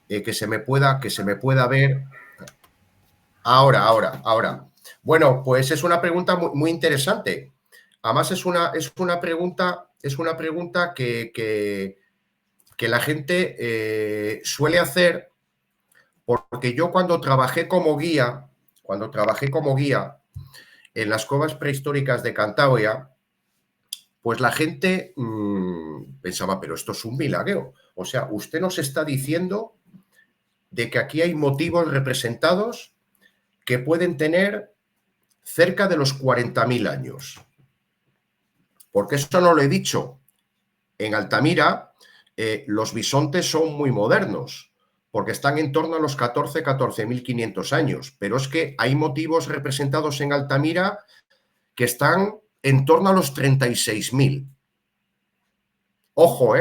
que se me pueda ver. Ahora. Bueno, pues es una pregunta muy interesante. Además, es una pregunta que la gente suele hacer, porque yo cuando trabajé como guía en las cuevas prehistóricas de Cantabria, pues la gente pensaba, pero esto es un milagro. O sea, usted nos está diciendo de que aquí hay motivos representados que pueden tener cerca de los 40.000 años. Porque eso no lo he dicho. En Altamira los bisontes son muy modernos, porque están en torno a los 14.500 años. Pero es que hay motivos representados en Altamira que están en torno a los 36.000. Ojo,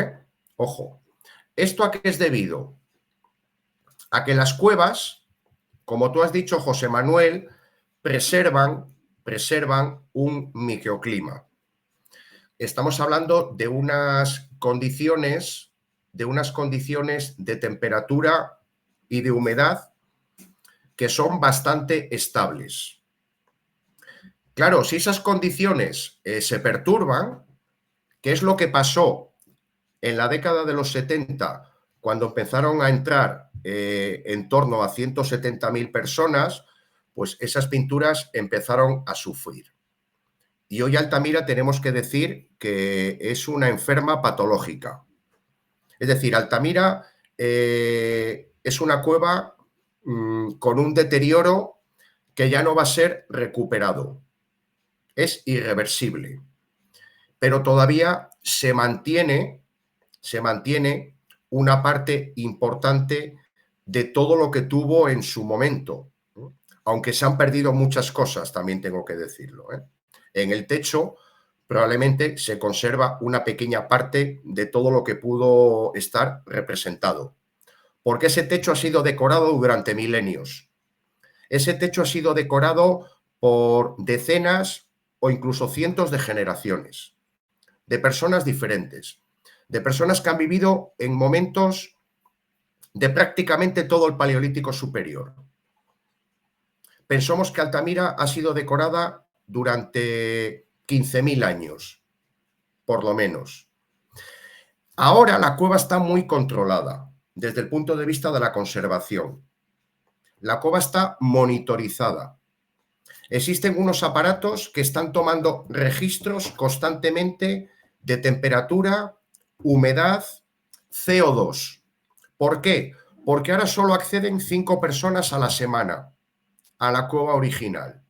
ojo. ¿Esto a qué es debido? A que las cuevas, como tú has dicho, José Manuel, preservan un microclima. Estamos hablando de unas condiciones de temperatura y de humedad que son bastante estables. Claro, si esas condiciones se perturban, ¿qué es lo que pasó en la década de los 70, cuando empezaron a entrar en torno a 170.000 personas? Pues esas pinturas empezaron a sufrir. Y hoy Altamira tenemos que decir que es una enferma patológica. Es decir, Altamira es una cueva con un deterioro que ya no va a ser recuperado. Es irreversible. Pero todavía se mantiene una parte importante de todo lo que tuvo en su momento, aunque se han perdido muchas cosas, también tengo que decirlo. En el techo probablemente se conserva una pequeña parte de todo lo que pudo estar representado, porque ese techo ha sido decorado durante milenios. Ese techo ha sido decorado por decenas o incluso cientos de generaciones, de personas diferentes, de personas que han vivido en momentos de prácticamente todo el Paleolítico superior. pensamos que Altamira ha sido decorada durante 15.000 años, por lo menos. Ahora la cueva está muy controlada desde el punto de vista de la conservación. La cueva está monitorizada. Existen unos aparatos que están tomando registros constantemente de temperatura, humedad, CO2. ¿Por qué? Porque ahora solo acceden 5 personas a la semana a la cueva original.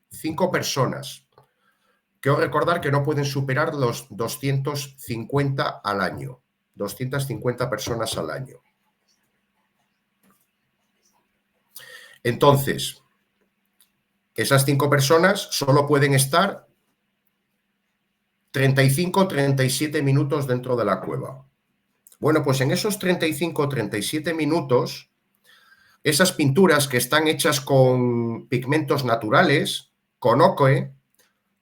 5 personas. Quiero recordar que no pueden superar los 250 al año. 250 personas al año. Entonces, esas 5 personas solo pueden estar 35 o 37 minutos dentro de la cueva. Bueno, pues en esos 35 o 37 minutos, esas pinturas que están hechas con pigmentos naturales, con ocre,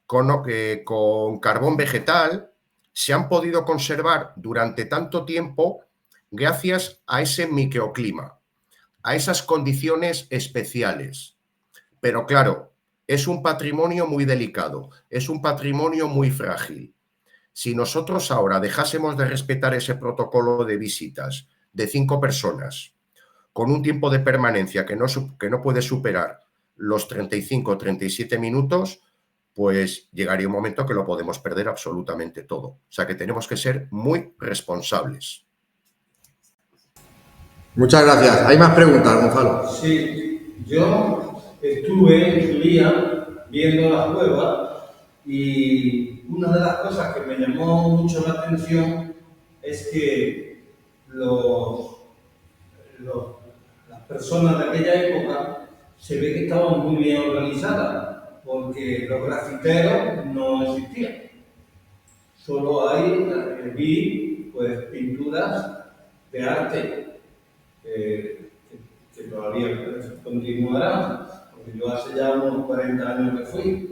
con carbón vegetal, se han podido conservar durante tanto tiempo gracias a ese microclima, a esas condiciones especiales. Pero claro, es un patrimonio muy delicado, es un patrimonio muy frágil. Si nosotros ahora dejásemos de respetar ese protocolo de visitas de 5 personas, con un tiempo de permanencia que no puede superar los 35 o 37 minutos, pues llegaría un momento que lo podemos perder absolutamente todo. O sea que tenemos que ser muy responsables. Muchas gracias. ¿Hay más preguntas, Gonzalo? Sí, yo estuve en su día viendo las cuevas y una de las cosas que me llamó mucho la atención es que las personas de aquella época se ve que estaban muy bien organizadas, porque los grafiteros no existían. Solo vi pues, pinturas de arte que todavía continuarán, porque yo hace ya unos 40 años que fui.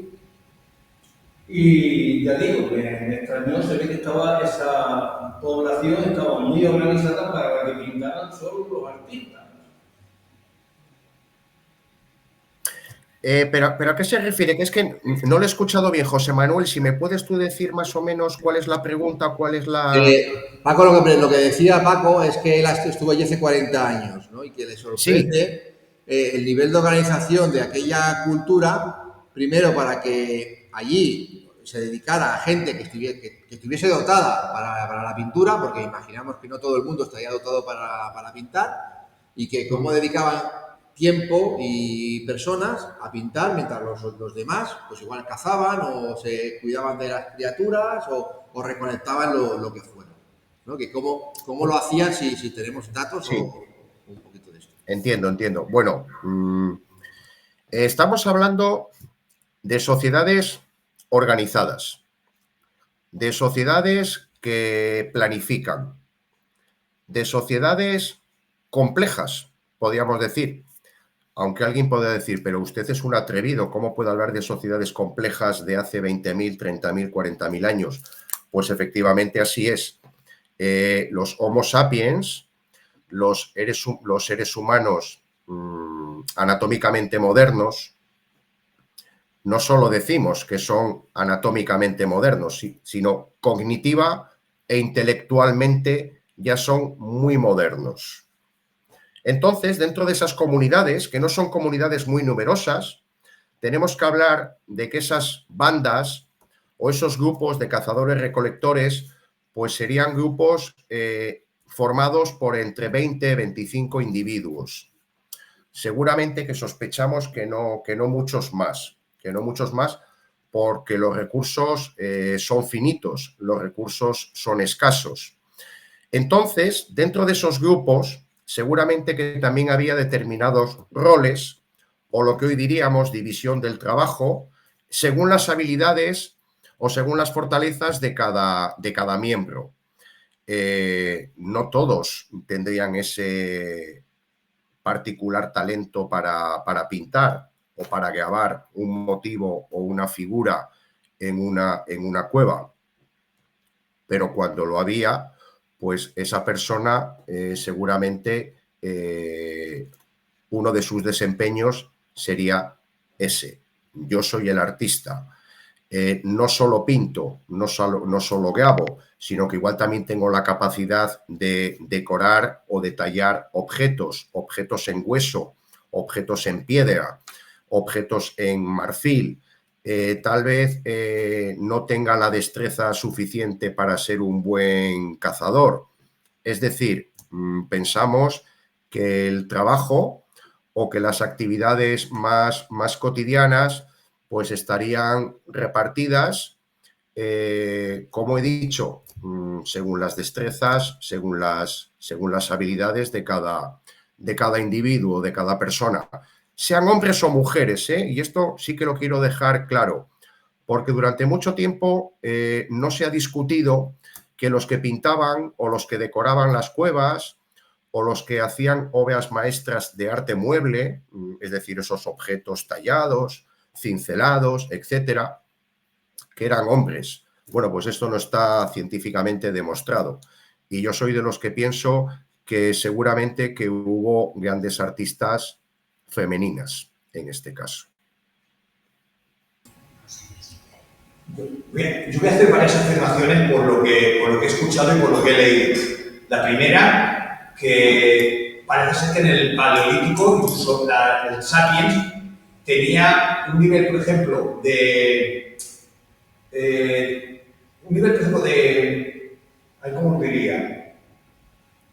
Y ya digo, me extrañó, se ve que esa población estaba muy organizada para que pintaran solo los artistas. Pero ¿a qué se refiere? Que es que no lo he escuchado bien, José Manuel. Si me puedes tú decir más o menos cuál es la pregunta, cuál es la... Paco, lo que decía Paco es que él estuvo allí hace 40 años, ¿no? Y que le sorprende el nivel de organización de aquella cultura, primero para que allí se dedicara a gente que estuviese dotada para la pintura, porque imaginamos que no todo el mundo estaría dotado para pintar, y que cómo dedicaban tiempo y personas a pintar mientras los demás pues igual cazaban o se cuidaban de las criaturas o recolectaban lo que fuera, ¿no? Que cómo lo hacían si tenemos datos Sí. o un poquito de esto. Entiendo. Bueno, estamos hablando de sociedades organizadas, de sociedades que planifican, de sociedades complejas, podríamos decir. Aunque alguien pueda decir, pero usted es un atrevido, ¿cómo puede hablar de sociedades complejas de hace 20.000, 30.000, 40.000 años? Pues efectivamente así es. Los Homo sapiens, los seres humanos anatómicamente modernos, no solo decimos que son anatómicamente modernos, sino cognitiva e intelectualmente ya son muy modernos. Entonces, dentro de esas comunidades, que no son comunidades muy numerosas, tenemos que hablar de que esas bandas o esos grupos de cazadores-recolectores, pues serían grupos formados por entre 20 y 25 individuos. Seguramente que sospechamos que no muchos más, porque los recursos son finitos, los recursos son escasos. Entonces, dentro de esos grupos, seguramente que también había determinados roles, o lo que hoy diríamos división del trabajo, según las habilidades o según las fortalezas de cada miembro. No todos tendrían ese particular talento para pintar o para grabar un motivo o una figura en una cueva, pero cuando lo había, pues esa persona seguramente uno de sus desempeños sería ese. Yo soy el artista. No solo pinto, no solo grabo, sino que igual también tengo la capacidad de decorar o detallar objetos en hueso, objetos en piedra, objetos en marfil. Tal vez no tenga la destreza suficiente para ser un buen cazador. Es decir, pensamos que el trabajo o que las actividades más cotidianas pues estarían repartidas, como he dicho, según las destrezas, según las habilidades de cada individuo, de cada persona, sean hombres o mujeres, y esto sí que lo quiero dejar claro, porque durante mucho tiempo no se ha discutido que los que pintaban o los que decoraban las cuevas o los que hacían obras maestras de arte mueble, es decir, esos objetos tallados, cincelados, etcétera, que eran hombres. Bueno, pues esto no está científicamente demostrado. Y yo soy de los que pienso que seguramente que hubo grandes artistas femeninas en este caso. Yo voy a hacer varias afirmaciones por lo que he escuchado y por lo que he leído. La primera, que parece ser que en el Paleolítico, incluso el Sapiens, tenía un nivel, por ejemplo, ¿cómo diría?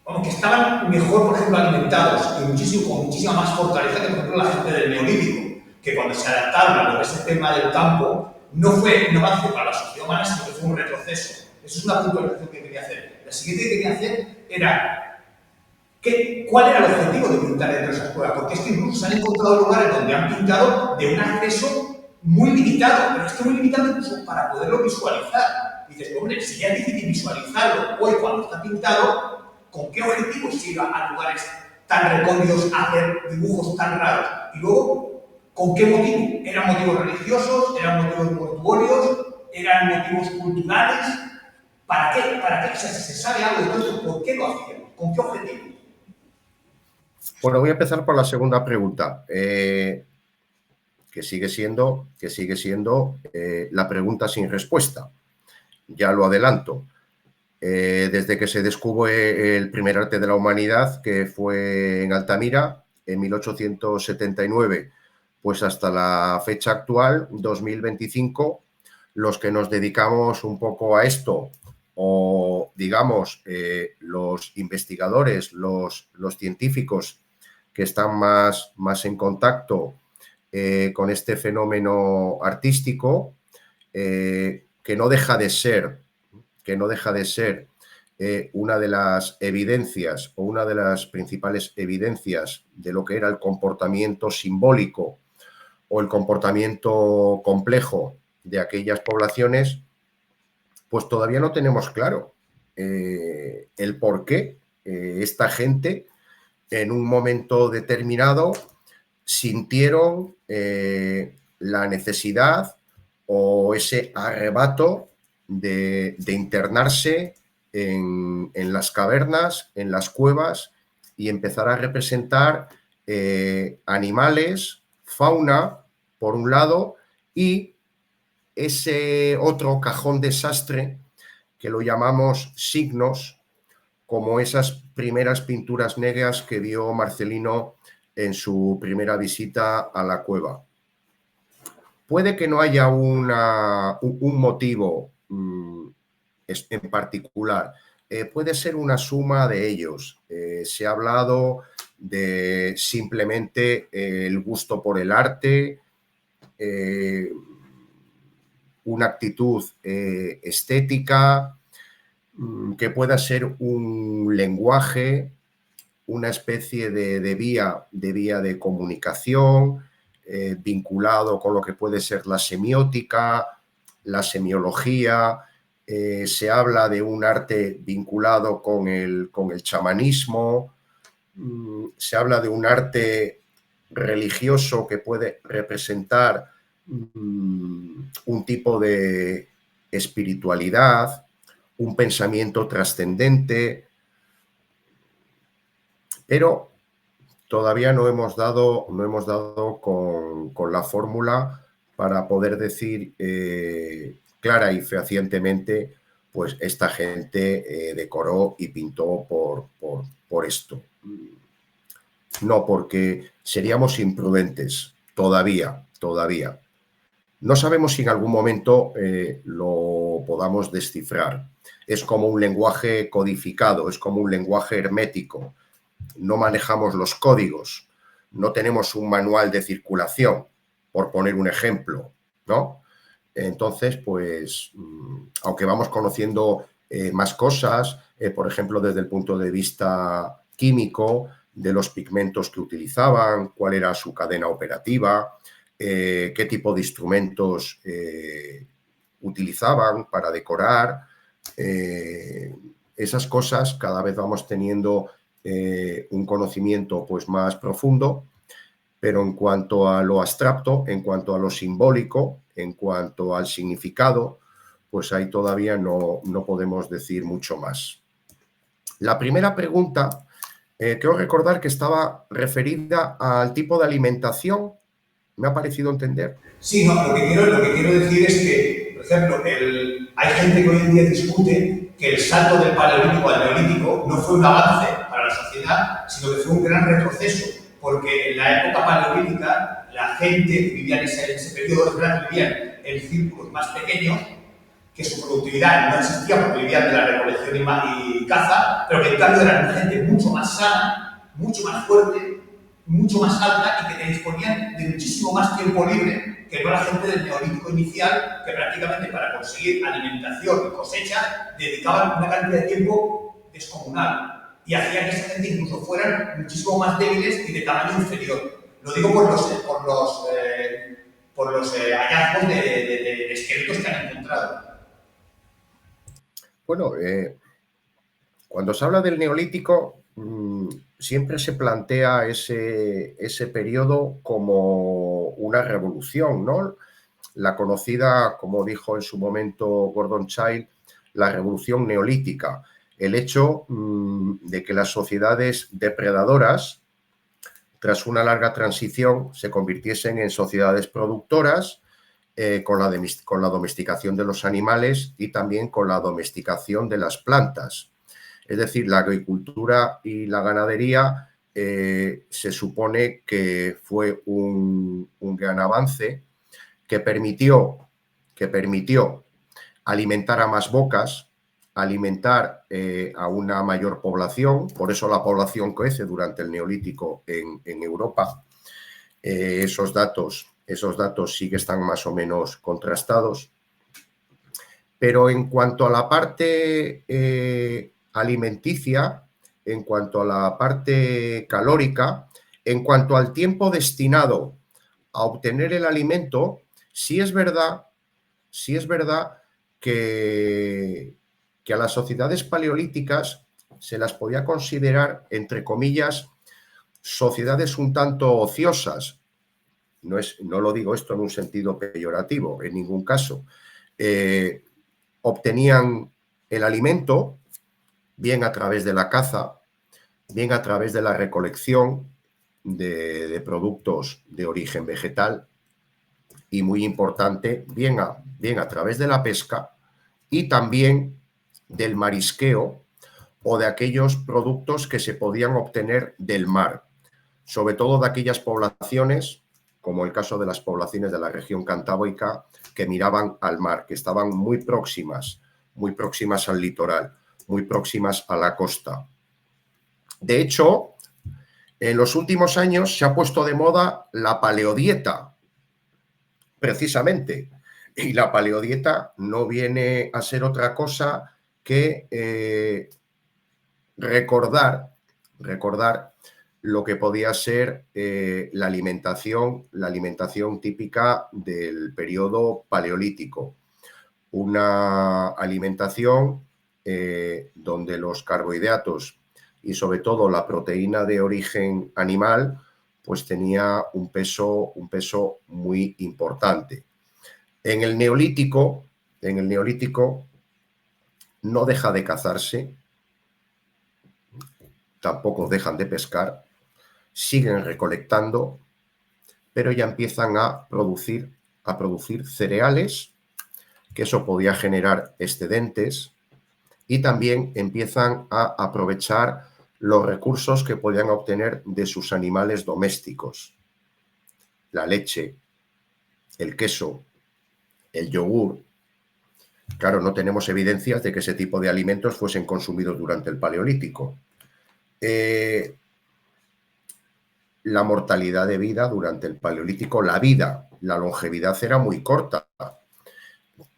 Como que estaban mejor, por ejemplo, alimentados y con muchísima más fortaleza que, por ejemplo, la gente del Neolítico, que cuando se adaptaron a lo que es el tema del campo, no fue un avance para la sociedad humana, sino que fue un retroceso. Eso es una puntualización que quería hacer. La siguiente que quería hacer era ¿cuál era el objetivo de pintar dentro de esas cuevas? Porque es que incluso se han encontrado lugares donde han pintado de un acceso muy limitado, pero es que muy limitado incluso para poderlo visualizar. Y dices, hombre, si ya es difícil visualizarlo hoy cuando está pintado, ¿con qué objetivo se iba a lugares tan recónditos a hacer dibujos tan raros? Y luego, ¿con qué motivo? ¿Eran motivos religiosos? ¿Eran motivos mortuorios? ¿Eran motivos culturales? ¿Para qué? O sea, si se sabe algo de todo esto, ¿por qué lo hacían? ¿Con qué objetivo? Bueno, voy a empezar por la segunda pregunta, que sigue siendo la pregunta sin respuesta. Ya lo adelanto. Desde que se descubrió el primer arte de la humanidad, que fue en Altamira, en 1879, pues hasta la fecha actual, 2025, los que nos dedicamos un poco a esto, o digamos, los investigadores, los científicos que están más en contacto con este fenómeno artístico, que no deja de ser una de las evidencias o una de las principales evidencias de lo que era el comportamiento simbólico o el comportamiento complejo de aquellas poblaciones, pues todavía no tenemos claro el por qué esta gente en un momento determinado sintieron la necesidad o ese arrebato de internarse en las cavernas, en las cuevas y empezar a representar animales, fauna, por un lado, y ese otro cajón desastre que lo llamamos signos, como esas primeras pinturas negras que vio Marcelino en su primera visita a la cueva. Puede que no haya un motivo en particular, puede ser una suma de ellos. Se ha hablado de simplemente el gusto por el arte, una actitud estética, que pueda ser un lenguaje, una especie de vía de comunicación, vinculado con lo que puede ser la semiótica, la semiología. Se habla de un arte vinculado con el chamanismo. Se habla de un arte religioso que puede representar un tipo de espiritualidad, un pensamiento trascendente, pero todavía no hemos dado con la fórmula para poder decir clara y fehacientemente, pues esta gente decoró y pintó por esto. No, porque seríamos imprudentes, todavía. No sabemos si en algún momento lo podamos descifrar. Es como un lenguaje codificado, es como un lenguaje hermético. No manejamos los códigos, no tenemos un manual de circulación, por poner un ejemplo, ¿no? Entonces, pues, aunque vamos conociendo más cosas, por ejemplo, desde el punto de vista químico, de los pigmentos que utilizaban, cuál era su cadena operativa, qué tipo de instrumentos utilizaban para decorar, esas cosas cada vez vamos teniendo un conocimiento pues más profundo, pero en cuanto a lo abstracto, en cuanto a lo simbólico, en cuanto al significado, pues ahí todavía no podemos decir mucho más. La primera pregunta, creo recordar que estaba referida al tipo de alimentación, me ha parecido entender. Sí, no, lo que quiero decir es que, por ejemplo, hay gente que hoy en día discute que el salto del paleolítico al neolítico no fue un avance para la sociedad, sino que fue un gran retroceso, porque en la época paleolítica la gente que vivía en ese periodo vivía en círculos más pequeños, que su productividad no existía porque vivían de la recolección y caza, pero que en cambio eran gente mucho más sana, mucho más fuerte, mucho más alta y que disponían de muchísimo más tiempo libre que no la gente del neolítico inicial, que prácticamente para conseguir alimentación y cosecha dedicaban una cantidad de tiempo descomunal y hacía que esa gente incluso fueran muchísimo más débiles y de tamaño inferior. Lo digo por los hallazgos de esqueletos que han encontrado. Bueno, cuando se habla del neolítico, siempre se plantea ese periodo como una revolución, ¿no? La conocida, como dijo en su momento Gordon Childe, la revolución neolítica. El hecho de que las sociedades depredadoras, tras una larga transición, se convirtiesen en sociedades productoras, con la domesticación de los animales y también con la domesticación de las plantas. Es decir, la agricultura y la ganadería se supone que fue un gran avance que permitió alimentar a más bocas, alimentar a una mayor población, por eso la población crece durante el Neolítico en Europa. Esos datos sí que están más o menos contrastados. Pero en cuanto a la parte alimenticia, en cuanto a la parte calórica, en cuanto al tiempo destinado a obtener el alimento, sí es verdad que a las sociedades paleolíticas se las podía considerar, entre comillas, sociedades un tanto ociosas. No lo digo esto en un sentido peyorativo, en ningún caso. Obtenían el alimento, bien a través de la caza, bien a través de la recolección de productos de origen vegetal y, muy importante, bien a través de la pesca y también del marisqueo o de aquellos productos que se podían obtener del mar, sobre todo de aquellas poblaciones, como el caso de las poblaciones de la región cantábrica, que miraban al mar, que estaban muy próximas al litoral, muy próximas a la costa. De hecho, en los últimos años se ha puesto de moda la paleodieta, precisamente. Y la paleodieta no viene a ser otra cosa que recordar lo que podía ser la alimentación típica del periodo paleolítico. Una alimentación donde los carbohidratos y sobre todo la proteína de origen animal pues tenía un peso muy importante. En el Neolítico no deja de cazarse, tampoco dejan de pescar, siguen recolectando, pero ya empiezan a producir cereales, que eso podía generar excedentes, y también empiezan a aprovechar los recursos que podían obtener de sus animales domésticos: la leche, el queso, el yogur. Claro, no tenemos evidencias de que ese tipo de alimentos fuesen consumidos durante el Paleolítico. La mortalidad de vida durante el Paleolítico, la longevidad era muy corta.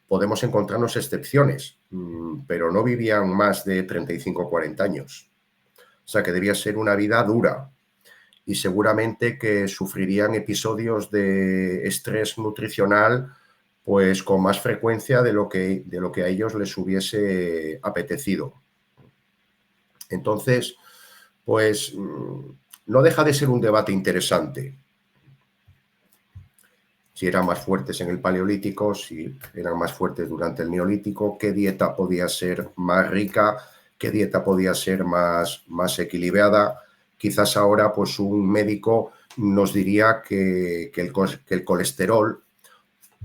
Podemos encontrarnos excepciones, pero no vivían más de 35 o 40 años. O sea que debía ser una vida dura, y seguramente que sufrirían episodios de estrés nutricional pues con más frecuencia de lo que a ellos les hubiese apetecido. Entonces, pues no deja de ser un debate interesante. Si eran más fuertes en el Paleolítico, si eran más fuertes durante el Neolítico, qué dieta podía ser más rica, qué dieta podía ser más equilibrada. Quizás ahora pues un médico nos diría que el colesterol,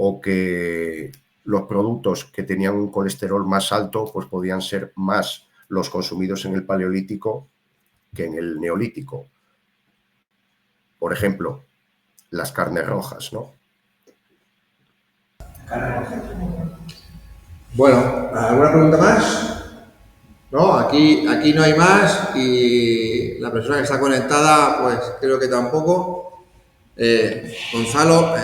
o que los productos que tenían un colesterol más alto pues podían ser más los consumidos en el Paleolítico que en el Neolítico. Por ejemplo, las carnes rojas, ¿no? Bueno, ¿alguna pregunta más? No, aquí no hay más, y la persona que está conectada, pues creo que tampoco. Gonzalo,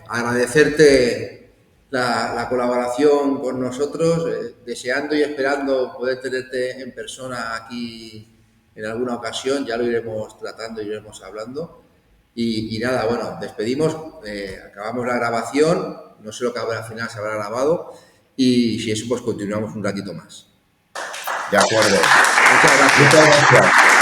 agradecerte la colaboración con nosotros, deseando y esperando poder tenerte en persona aquí en alguna ocasión. Ya lo iremos tratando y iremos hablando. Y nada, bueno, despedimos, acabamos la grabación, no sé lo que al final se habrá grabado, y si eso, pues continuamos un ratito más. De acuerdo. Muchas gracias. Muchas gracias.